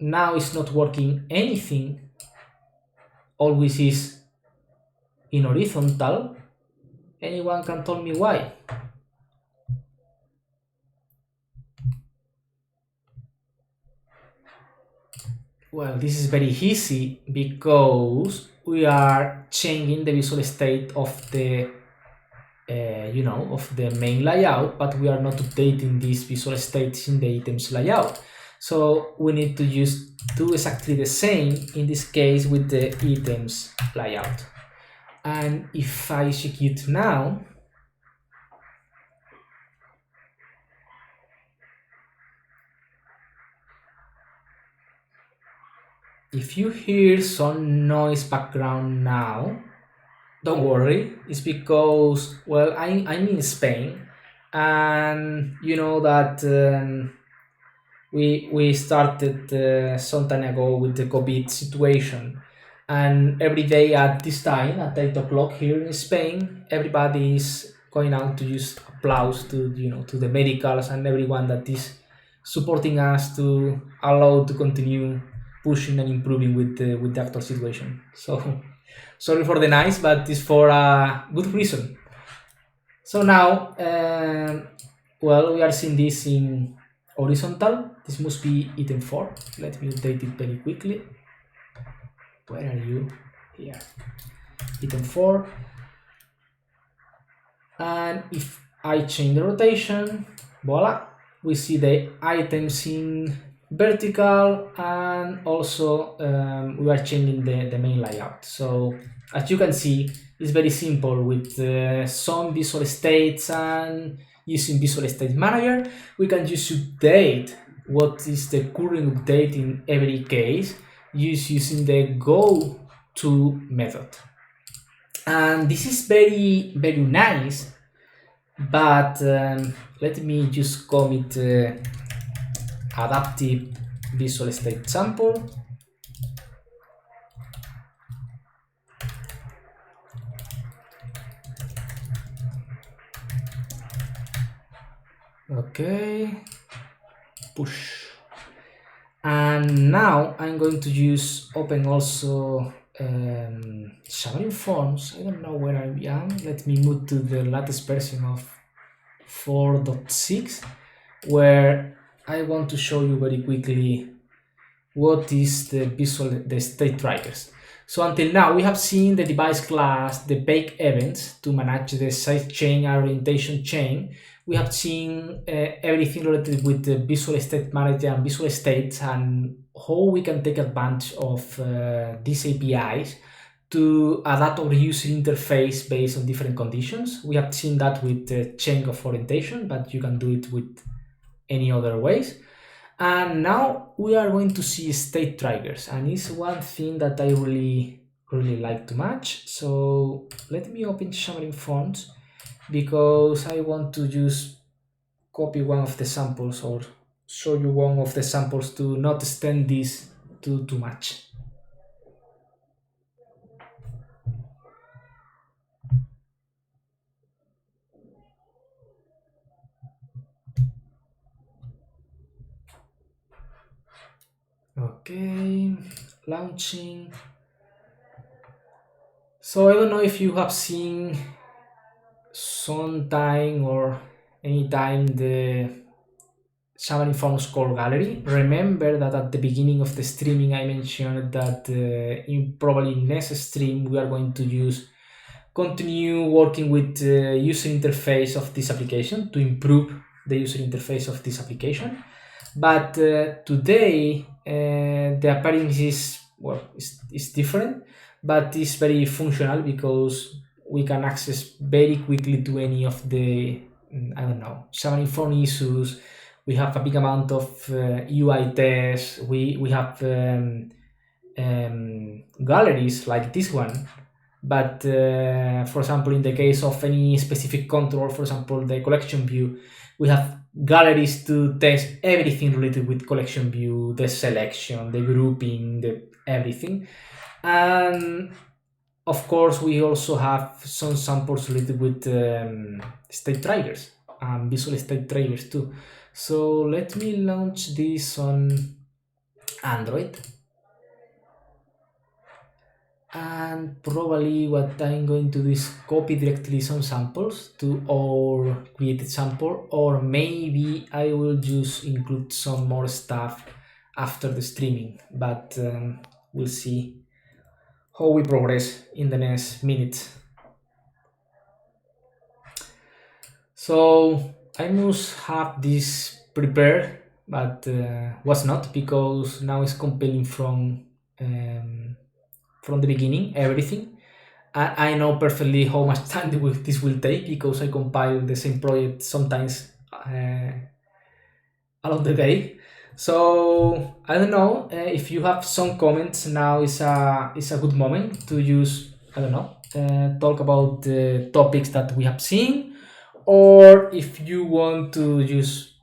S1: now it's not working anything, always is in horizontal. Anyone can tell me why? Well, this is very easy because we are changing the visual state of the of the main layout, but we are not updating these visual states in the items layout. So we need to do exactly the same in this case with the items layout. And if I execute now, if you hear some noise background now, don't worry, it's because, well, I'm in Spain, and you know that we started some time ago with the COVID situation, and every day at this time, at 8 o'clock here in Spain, everybody is going out to use applause to to the medicals and everyone that is supporting us to allow to continue pushing and improving with the actual situation. So sorry for the noise, but it's for a good reason. So now, well, we are seeing this in horizontal. This must be item 4. Let me update it very quickly. Where are you? Here. Item 4. And if I change the rotation, voila, we see the items in vertical, and also we are changing the main layout. So as you can see, it's very simple with some visual states, and using Visual State Manager, we can just update what is the current update in every case, just using the go to method. And this is very, very nice, but let me just commit adaptive visual state sample. Okay, push. And now I'm going to use open also Xamarin.Forms. I don't know where I am. Let me move to the latest version of 4.6, where I want to show you very quickly what is the state triggers. So until now, we have seen the device class, the bake events to manage the size chain and orientation chain. We have seen everything related with the Visual State Manager and Visual States, and how we can take advantage of these APIs to adapt our user interface based on different conditions. We have seen that with the chain of orientation, but you can do it with any other ways. And now we are going to see state triggers, and it's one thing that I really like to match. So let me open Xamarin.Forms, because I want to just copy one of the samples or show you one of the samples to not extend this too much. Okay, launching. So I don't know if you have seen sometime or anytime the Xamarin.Forms core gallery. Remember that at the beginning of the streaming I mentioned that in probably next stream we are going to continue working with the user interface of this application to improve the user interface of this application. But today the appearance is, well, it's different, but it's very functional because we can access very quickly to any of the I don't know, Xamarin.Forms issues. We have a big amount of UI tests. We have galleries like this one, but for example, in the case of any specific control, for example, the collection view, we have galleries to test everything related with collection view, the selection, the grouping, the everything. And of course, we also have some samples related with state triggers and visual state triggers too. So let me launch this on Android. And probably what I'm going to do is copy directly some samples to our created sample, or maybe I will just include some more stuff after the streaming, but we'll see how we progress in the next minutes. So I must have this prepared, but was not, because now it's compiling from the beginning everything. I know perfectly how much time this will take, because I compile the same project sometimes along the day. So I don't know, if you have some comments now. Is a good moment to use, I don't know, talk about the topics that we have seen, or if you want to just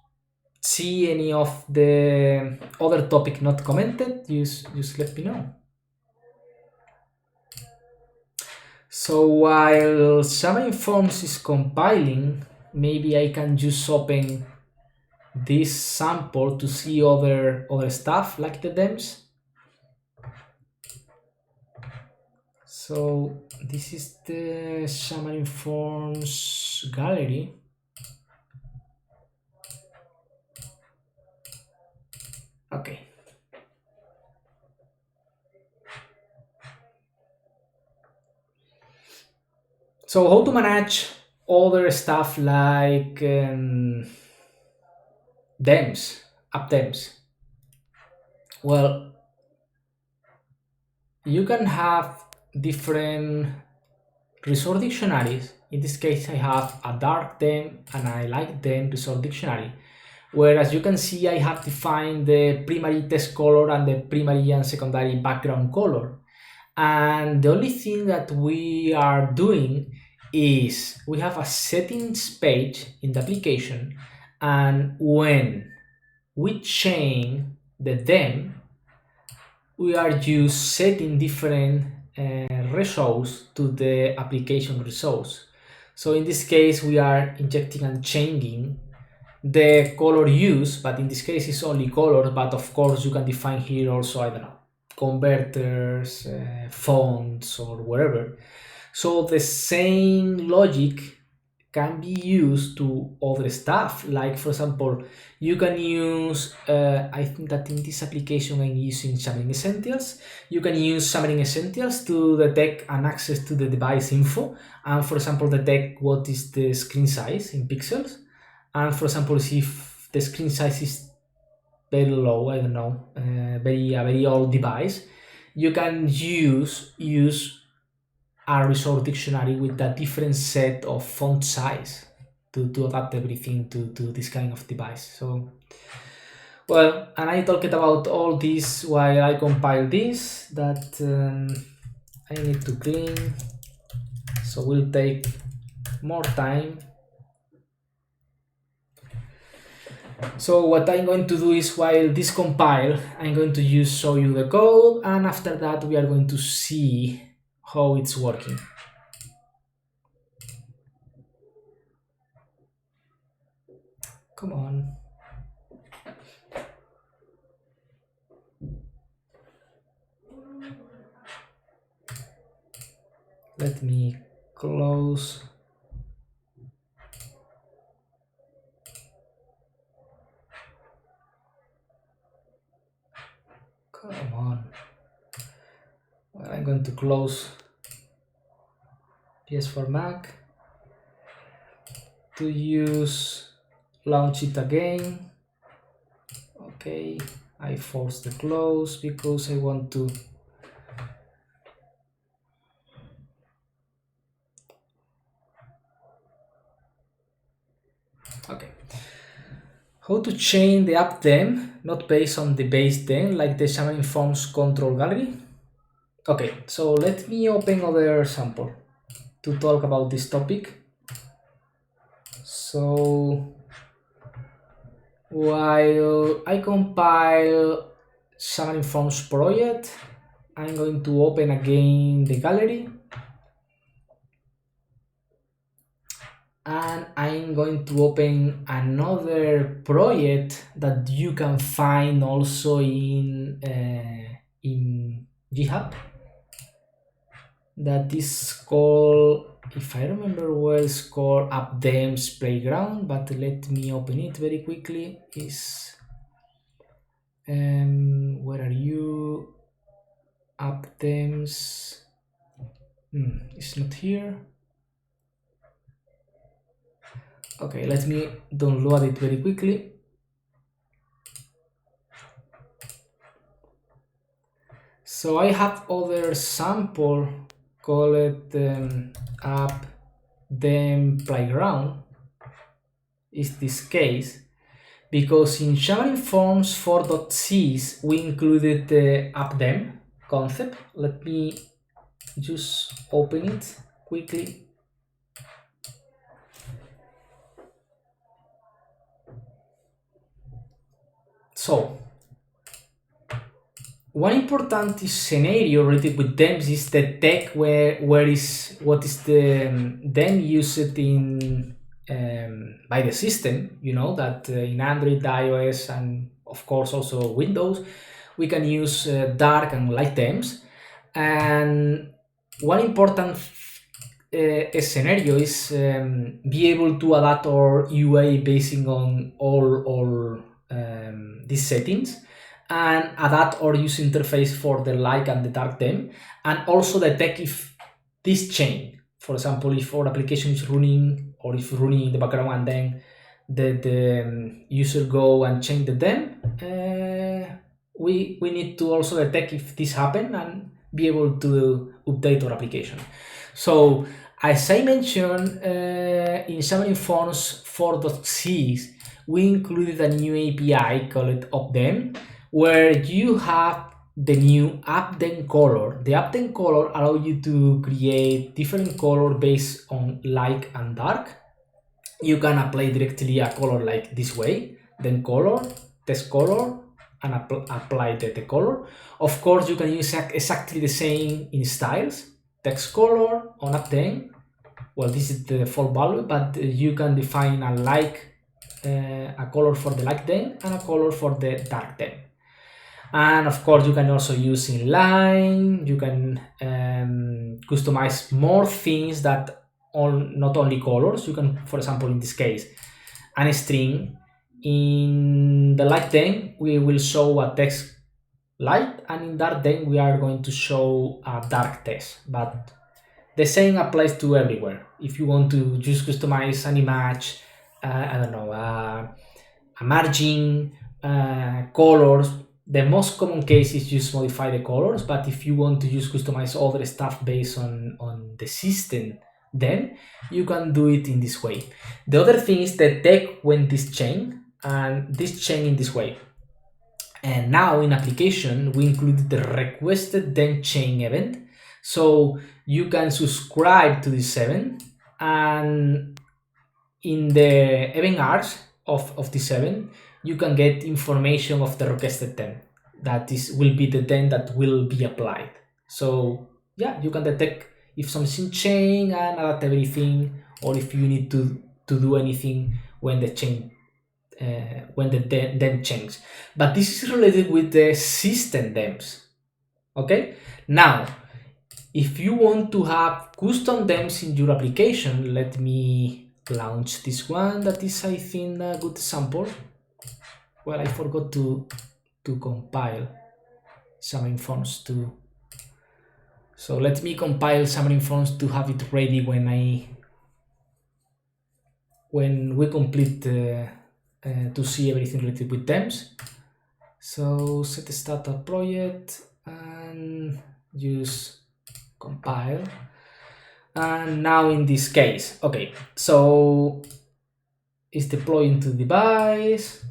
S1: see any of the other topic not commented, just let me know. So while Xamarin.Forms is compiling, maybe I can just open this sample to see other stuff like the dems. So this is the Xamarin.Forms gallery. Okay. So how to manage other stuff like dems, app dems? Well, you can have different resource dictionaries. In this case, I have a dark dem and I like dem resource dictionary, where, as you can see, I have defined the primary text color and the primary and secondary background color. And the only thing that we are doing is we have a settings page in the application, and when we change the dem, we are just setting different resource to the application resource. So in this case, we are injecting and changing the color use, but in this case it's only color. But of course, you can define here also, I don't know, converters, fonts, or whatever. So the same logic can be used to other stuff. Like, for example, you can use, I think that in this application I'm using Xamarin Essentials. You can use Xamarin Essentials to detect and access to the device info, and, for example, detect what is the screen size in pixels. And, for example, if the screen size is very low, I don't know, a very old device, you can use a resource dictionary with a different set of font size to adapt everything to this kind of device. So, well, and I talked about all this while I compile this, that I need to clean, so will take more time. So what I'm going to do is, while this compile, I'm going to show you the code, and after that we are going to see how it's working. Come on. Let me close. Come on. Well, I'm going to close PS for Mac to launch it again. Okay, I force the close because I want to. Okay. How to change the app theme, not based on the base theme, like the Xamarin.Forms control gallery. Okay, so let me open other sample to talk about this topic. So while I compile Xamarin.Forms project, I'm going to open again the gallery, and I'm going to open another project that you can find also in GitHub, that is called, if I remember well, it's called AppDems Playground, but let me open it very quickly. Is where are you? AppDems. It's not here. Okay, let me download it very quickly. So I have other sample called app dem playground. Is this case because in Xamarin.Forms 4.6 we included the app dem concept. Let me just open it quickly. So one important scenario related with dems is the tech what is the dem used in by the system. You know that in Android, iOS, and of course also Windows, we can use dark and light dems. And one important scenario is be able to adapt our UI basing on all these settings, and adapt our user interface for the light and the dark them, and also detect if this change, for example, if our application is running or if running in the background and then the user go and change the them, we need to also detect if this happen and be able to update our application. So as I mentioned, in Xamarin.Forms 4.6 we included a new API called AppDem, where you have the new AppDem color. The AppDem color allows you to create different color based on light and dark. You can apply directly a color like this way, then color, test color, and apply the color. Of course, you can use exactly the same in styles. Text color on AppDem. Well, this is the default value, but you can define a color for the light dem and a color for the dark dem. And of course, you can also use inline. You can customize more things that not only colors. You can, for example, in this case, a string. In the light dem, we will show a text light, and in dark dem, we are going to show a dark text. But the same applies to everywhere. If you want to just customize an image, I don't know, a margin, colors, the most common case is just modify the colors. But if you want to just customize other stuff based on the system, then you can do it in this way. The other thing is the tech when this change, and this change in this way. And now in application, we included the requested then chain event. So you can subscribe to this event, and in the event arcs of this event, you can get information of the requested then. That will be the then that will be applied. So yeah, you can detect if something change and adapt everything, or if you need to do anything when the change when the dem change. But this is related with the system dems. Okay, now if you want to have custom dems in your application, let me launch this one. That is, I think, a good example. Well, I forgot to compile Xamarin.Forms to. So let me compile Xamarin.Forms to have it ready when we complete to see everything related with dems. So set the startup project and use compile. And now in this case, okay, so it's deploying to the device.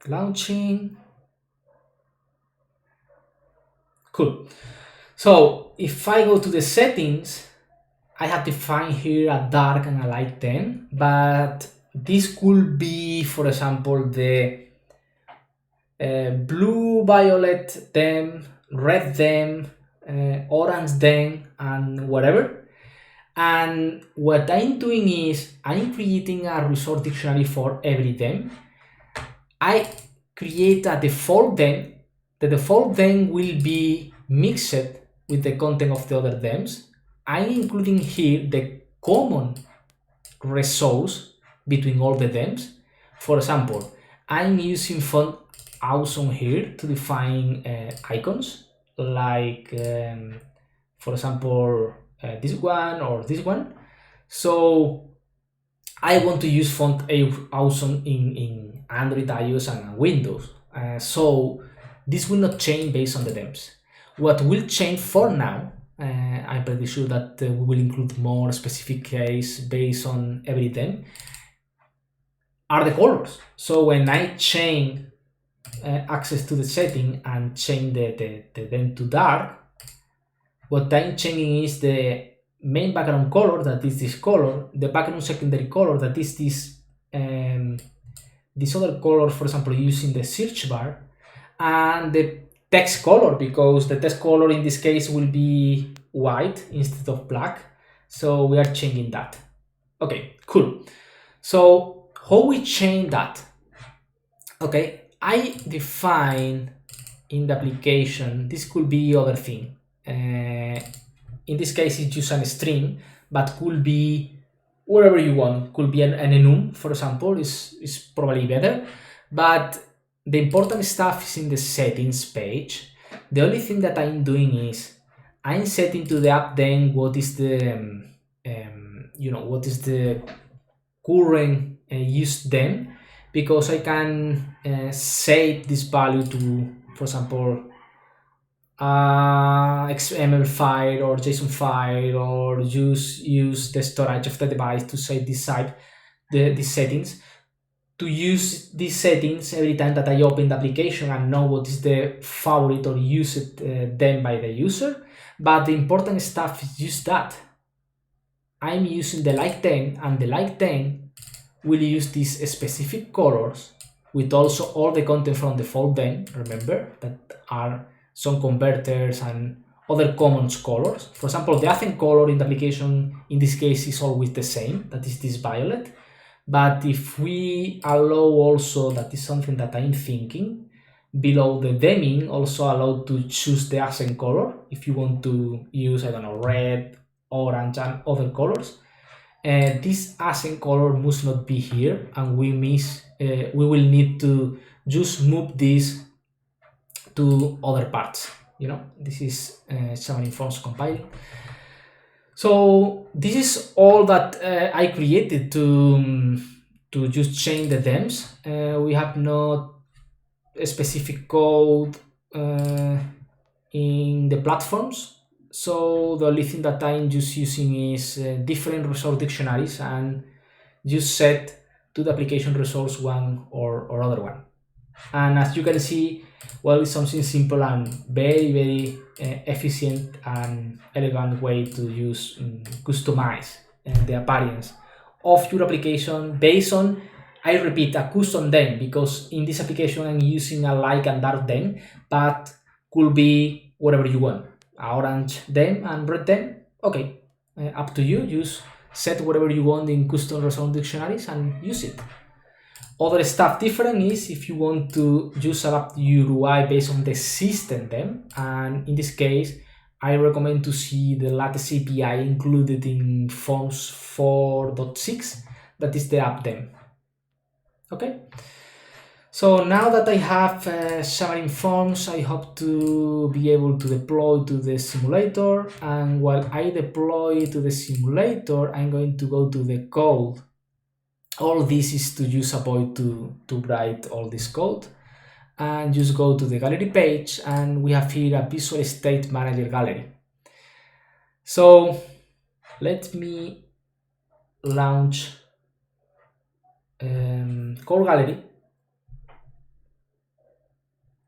S1: Launching. Cool. So if I go to the settings, I have defined here a dark and a light dem, but this could be, for example, the blue, violet them, red them, orange them, and whatever. And what I'm doing is I'm creating a resource dictionary for every them. I create a default them. The default them will be mixed with the content of the other thems. I'm including here the common resource between all the thems. For example, I'm using font awesome here to define icons like, for example, this one or this one. So I want to use font awesome in Android, iOS, and Windows. So this will not change based on the themes. What will change for now, I'm pretty sure that we will include more specific case based on every theme, are the colors. So when I change access to the setting and change the theme to dark, what I'm changing is the main background color, that is this color, the background secondary color, that is this other color, for example, using the search bar, and the text color, because the text color in this case will be white instead of black. So we are changing that. Okay, cool. So how we change that? Okay, I define in the application, this could be other thing. In this case, it's just a string, but could be whatever you want. Could be an enum, for example, is probably better. But the important stuff is in the settings page. The only thing that I'm doing is I'm setting to the app then what is the what is the current used then, because I can save this value to, for example, XML file or JSON file, or use the storage of the device to save this type, these settings, to use these settings every time that I open the application and know what is the favorite or used then by the user. But the important stuff is just that I'm using the like 10, and the like 10 will use these specific colors with also all the content from the default then, remember, that are some converters and other common colors. For example, the accent color in the application in this case is always the same, that is this violet. But if we allow also, that is something that I'm thinking, below the theming also allowed to choose the accent color if you want to use, I don't know, red, orange, and other colors. This accent color must not be here, and we will need to just move this to other parts. This is Xamarin.Forms compiling. So this is all that I created to just change the themes. We have not a specific code in the platforms. So the only thing that I'm just using is different resource dictionaries, and just set to the application resource one or other one. And as you can see, well, it's something simple and very efficient and elegant way to use customize the appearance of your application based on, I repeat, a custom theme, because in this application I'm using a light and dark theme, but could be whatever you want, orange theme and red theme. Okay, up to you. Just set whatever you want in custom resource dictionaries and use it. Other stuff different is if you want to just adapt your UI based on the system theme, and in this case I recommend to see the latest API included in Forms 4.6, that is the app theme. Okay, so now that I have Xamarin.Forms, I hope to be able to deploy to the simulator, and while I deploy to the simulator, I'm going to go to the code. All this is to just avoid to write all this code, and just go to the gallery page, and we have here a Visual State Manager gallery. So let me launch Core Gallery.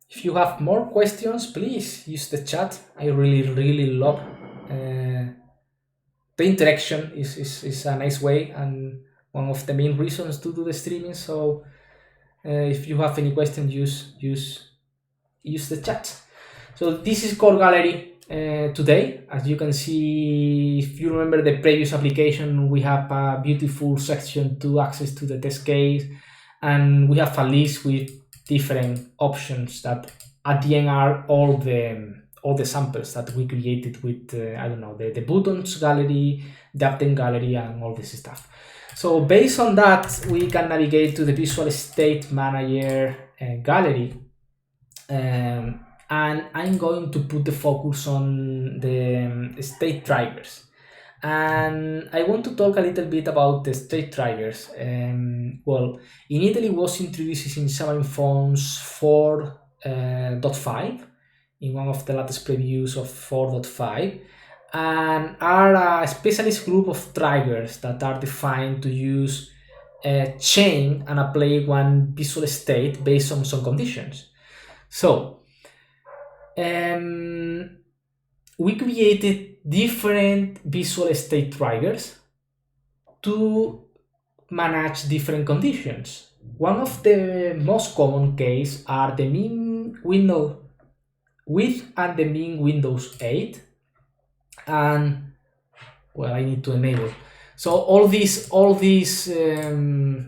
S1: If you have more questions, please use the chat. I really love the interaction. Is a nice way and one of the main reasons to do the streaming. So If you have any questions, use the chat. So this is core gallery today. As you can see, if you remember the previous application, we have a beautiful section to access to the test case, and we have a list with different options that at the end are all the samples that we created with I don't know, the buttons gallery, the update gallery, and all this stuff. So based on that, we can navigate to the Visual State Manager gallery, and I'm going to put the focus on the state triggers. And I want to talk a little bit about the state triggers. Well, in Italy was introduced in Xamarin.Forms 4.5, in one of the latest previews of 4.5, and are a specialist group of triggers that are defined to use a chain and apply one visual state based on some conditions. So we created different visual state triggers to manage different conditions. One of the most common cases are the min window width and the min Windows 8, and well, I need to enable. So all this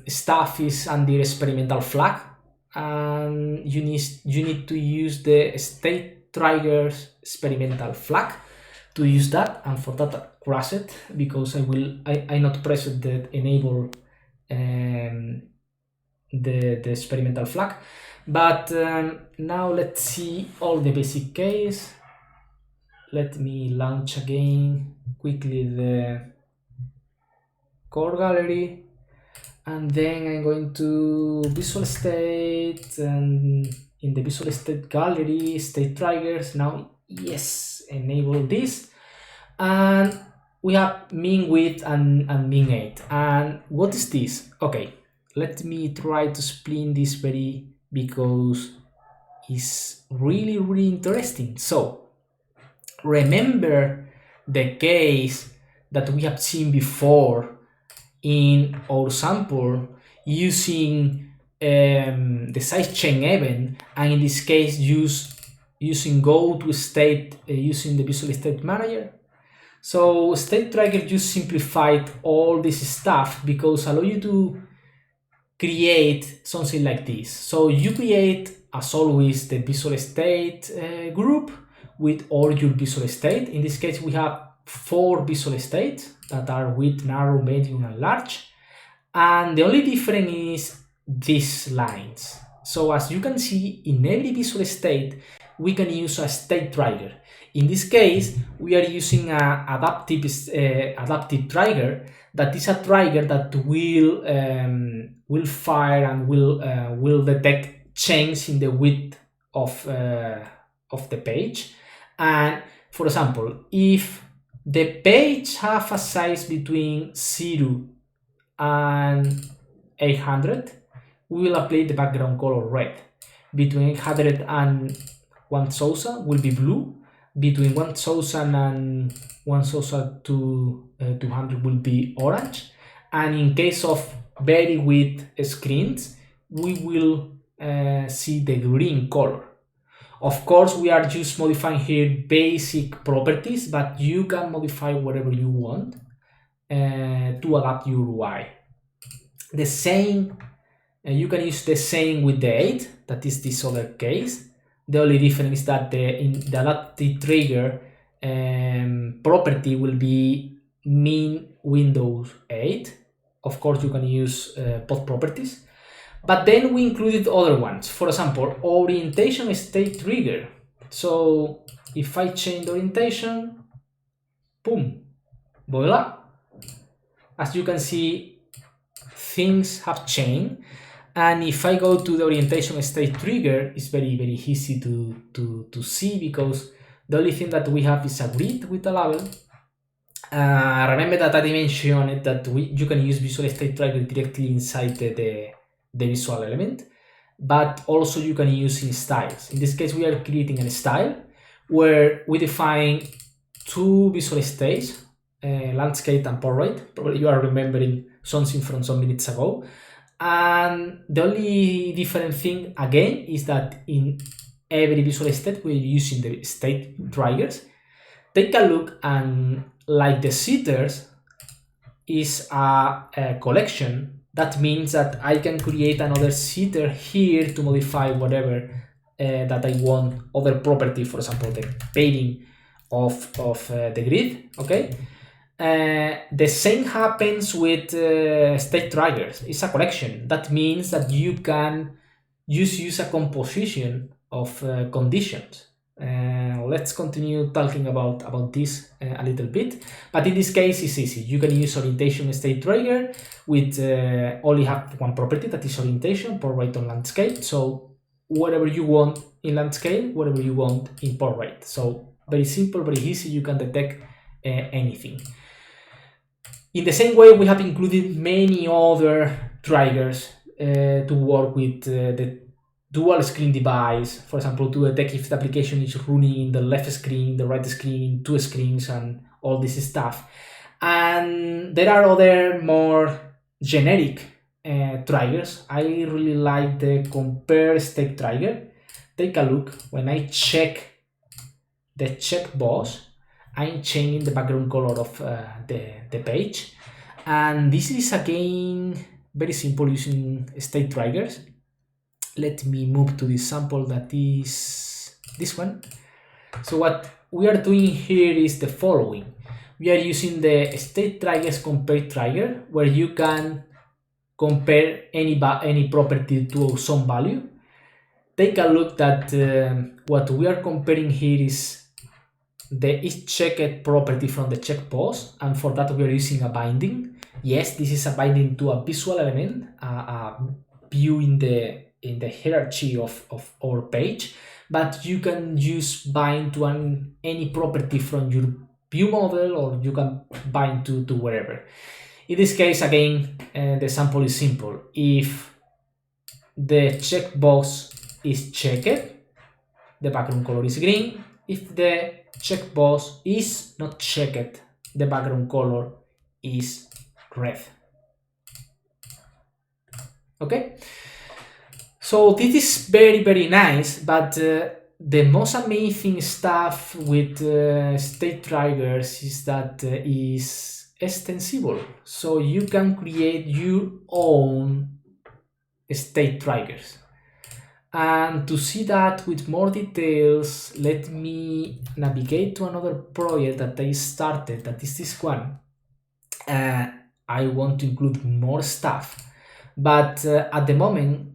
S1: stuff is under experimental flag, and you need to use the state triggers experimental flag to use that, and for that I crash it because I not pressed the enable the experimental flag. But now let's see all the basic case. Let me launch again quickly the core gallery, and then I'm going to visual state, and in the visual state gallery, state triggers. Now, yes, enable this, and we have min width and min 8. And what is this? Okay, let me try to explain this because it's really interesting. So remember the case that we have seen before in our sample using the sidechain event, and in this case using go to state using the Visual State Manager. So state trigger just simplified all this stuff because allow you to create something like this. So you create, as always, the visual state group with all your visual state. In this case, we have 4 visual states that are width, narrow, medium, and large. And the only difference is these lines. So as you can see, in every visual state, we can use a state trigger. In this case, we are using an adaptive trigger. That is a trigger that will fire and will detect change in the width of the page. And for example, if the page have a size between 0 and 800, we will apply the background color red. Between 800 and 1000 will be blue. Between 1000 and 1200 will be orange. And in case of very width screens, we will see the green color. Of course, we are just modifying here basic properties, but you can modify whatever you want to adapt your UI. The same, you can use the same with the 8, that is this other case. The only difference is that in the adaptive trigger property will be min Windows 8. Of course, you can use both properties. But then we included other ones. For example, orientation state trigger. So if I change the orientation, boom, voila. As you can see, things have changed. And if I go to the orientation state trigger, it's very easy to see, because the only thing that we have is a grid with a label. Remember that I mentioned that you can use visual state trigger directly inside the visual element, but also you can use in styles. In this case, we are creating a style where we define 2 visual states, landscape and portrait. Probably you are remembering something from some minutes ago. And the only different thing again is that in every visual state we're using the state triggers. Take a look, and like the setters is a collection. That means that I can create another setter here to modify whatever that I want, other property, for example, the padding of the grid. Okay. The same happens with state triggers. It's a collection. That means that you can use a composition of conditions. Let's continue talking about this a little bit, but in this case it's easy. You can use orientation state trigger with only have one property, that is orientation, portrait on landscape. So whatever you want in landscape, whatever you want in portrait. So very simple, very easy. You can detect anything. In the same way, we have included many other triggers to work with the dual screen device, for example, to detect if the application is running in the left screen, the right screen, two screens, and all this stuff. And there are other more generic triggers. I really like the compare state trigger. Take a look. When I check the checkbox, I'm changing the background color of the page. And this is again very simple using state triggers. Let me move to this sample, that is this one. So what we are doing here is the following. We are using the state triggers compare trigger, where you can compare any property to some value. Take a look that what we are comparing here is the is checked property from the checkbox, and for that we are using a binding. Yes, this is a binding to a visual element, a view in the hierarchy of our page, but you can use bind to any property from your view model, or you can bind to wherever. In this case, again, the sample is simple. If the checkbox is checked, the background color is green. If the checkbox is not checked, the background color is red. Okay, so this is very nice, but the most amazing stuff with state triggers is that is extensible. So you can create your own state triggers. And to see that with more details, let me navigate to another project that I started, that is this one. I want to include more stuff, but at the moment,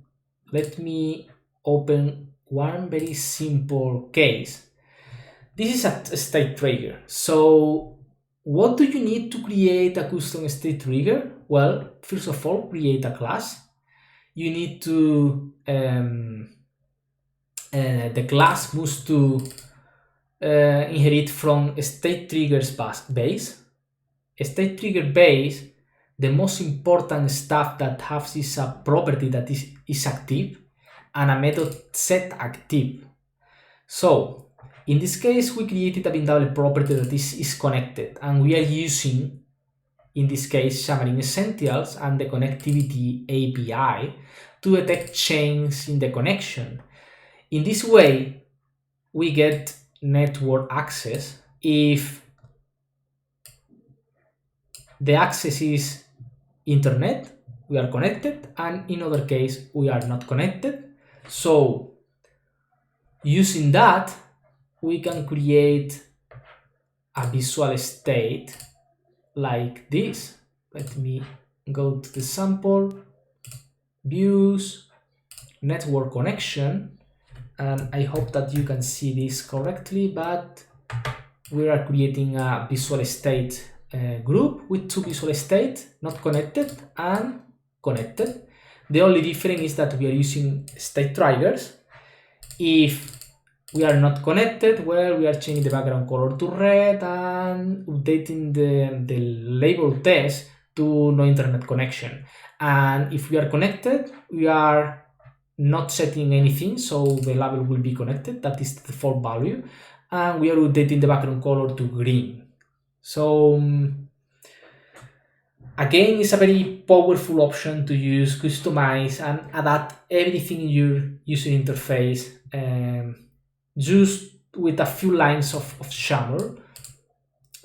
S1: let me open one very simple case. This is a state trigger. So what do you need to create a custom state trigger? Well, first of all, create a class. You need to the class must to inherit from state triggers base. State trigger base, the most important stuff that has is a property that is active, and a method set active. So in this case, we created a bindable property that is connected, and we are using, in this case, Xamarin Essentials and the connectivity API to detect changes in the connection. In this way, we get network access if the access is internet, we are connected, and in other case, we are not connected. So using that, we can create a visual state like this. Let me go to the sample, views, network connection, and I hope that you can see this correctly, but we are creating a visual state group with two visual states, not connected and connected. The only difference is that we are using state triggers. If we are not connected, well, we are changing the background color to red and updating the label test to no internet connection. And if we are connected, we are not setting anything, so the label will be connected, that is the default value, and we are updating the background color to green. So Again, it's a very powerful option to use, customize, and adapt everything in your user interface just with a few lines of Xamarin.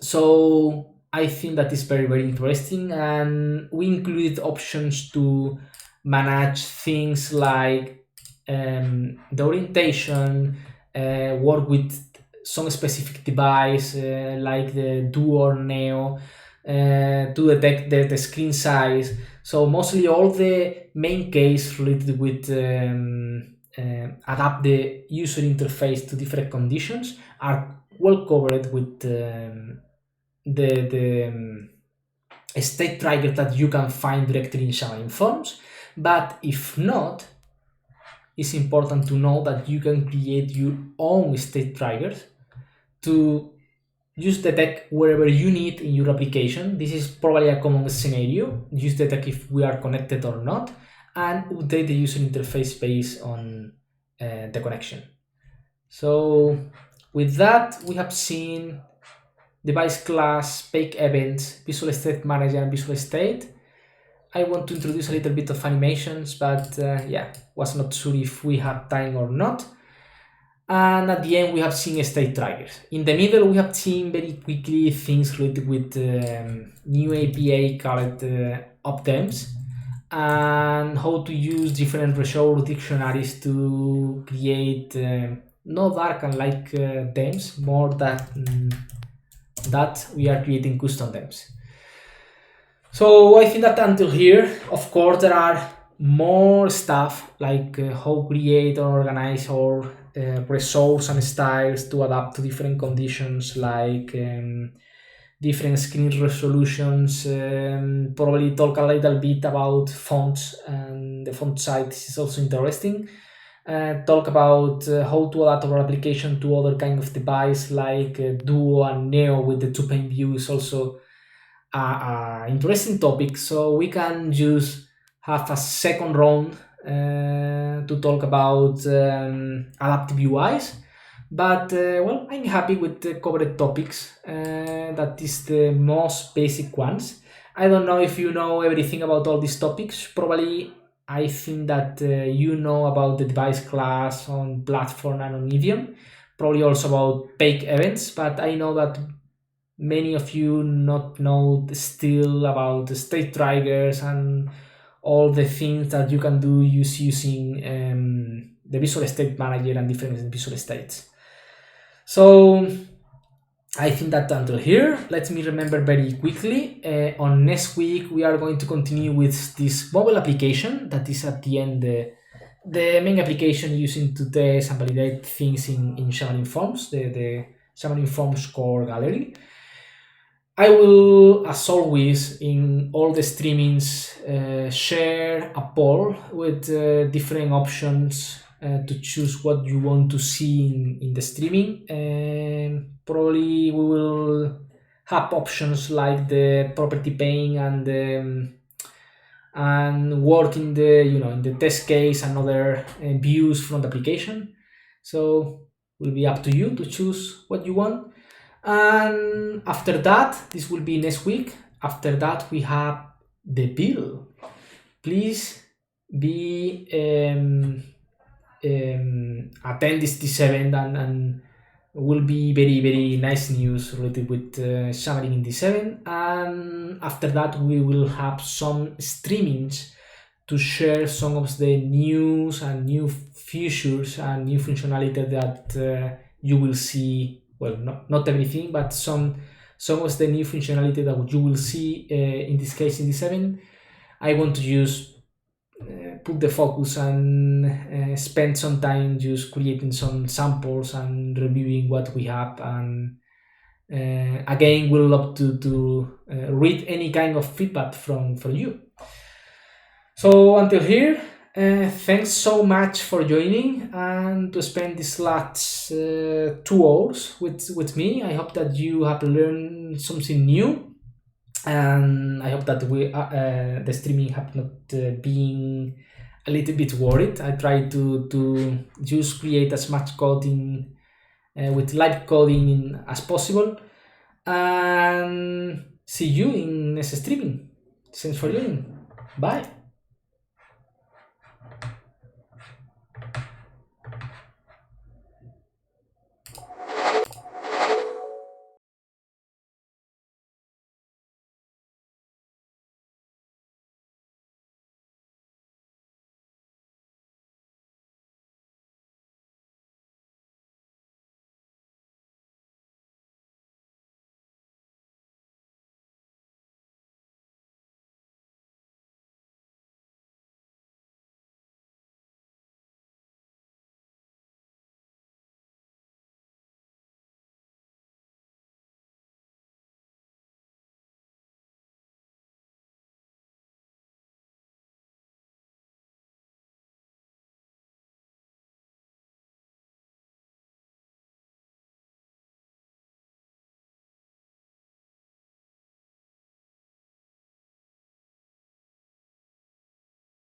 S1: So I think that is very, very interesting. And we included options to manage things like the orientation, work with some specific device like the Duo or Neo, to detect the screen size. So mostly all the main case related with adapt the user interface to different conditions are well covered with the state trigger that you can find directly in Xamarin.Forms. But if not, it's important to know that you can create your own state triggers to use the tech wherever you need in your application. This is probably a common scenario. Use the tech if we are connected or not, and update the user interface based on the connection. So with that, we have seen device class, bake events, visual state manager, and visual state. I want to introduce a little bit of animations, but yeah, was not sure if we have time or not. And at the end, we have seen state triggers. In the middle, we have seen very quickly things related with new API called opdems, and how to use different resource dictionaries to create no dark and light dems, more that we are creating custom dems. So I think that until here, of course, there are more stuff like how create or organize our resource and styles to adapt to different conditions, like different screen resolutions. Probably talk a little bit about fonts and the font size. This is also interesting. Talk about how to adapt our application to other kind of device like Duo and Neo with the two-pane view is also interesting topic. So we can just have a second round to talk about adaptive UIs. But well, I'm happy with the covered topics. That is the most basic ones. I don't know if you know everything about all these topics. Probably I think that you know about the device class on platform and on idiom. Probably also about bake events, but I know that many of you not know still about the state triggers and all the things that you can do using the visual state manager and different visual states. So I think that until here, let me remember very quickly. On next week, we are going to continue with this mobile application that is at the end the main application using to test and validate things in Xamarin.Forms, the Xamarin.Forms core gallery. I will, as always, in all the streamings, share a poll with different options to choose what you want to see in the streaming. Probably we will have options like the property pane and work in the in the test case and other views from the application. So it will be up to you to choose what you want. And after that, this will be next week. After that, we have the bill. Please be attend this event, and will be very, very nice news related with Xamarin in this event. And after that, we will have some streamings to share some of the news and new features and new functionality that you will see. Well, not everything, but some of the new functionality that you will see in this case in this event. I want to use put the focus and spend some time just creating some samples and reviewing what we have. And again, we'll love to read any kind of feedback from you. So until here, thanks so much for joining and to spend these last 2 hours with me. I hope that you have learned something new, and I hope that the streaming have not been a little bit worried. I try to just create as much coding with live coding as possible, and see you in next streaming. Thanks for joining. Bye.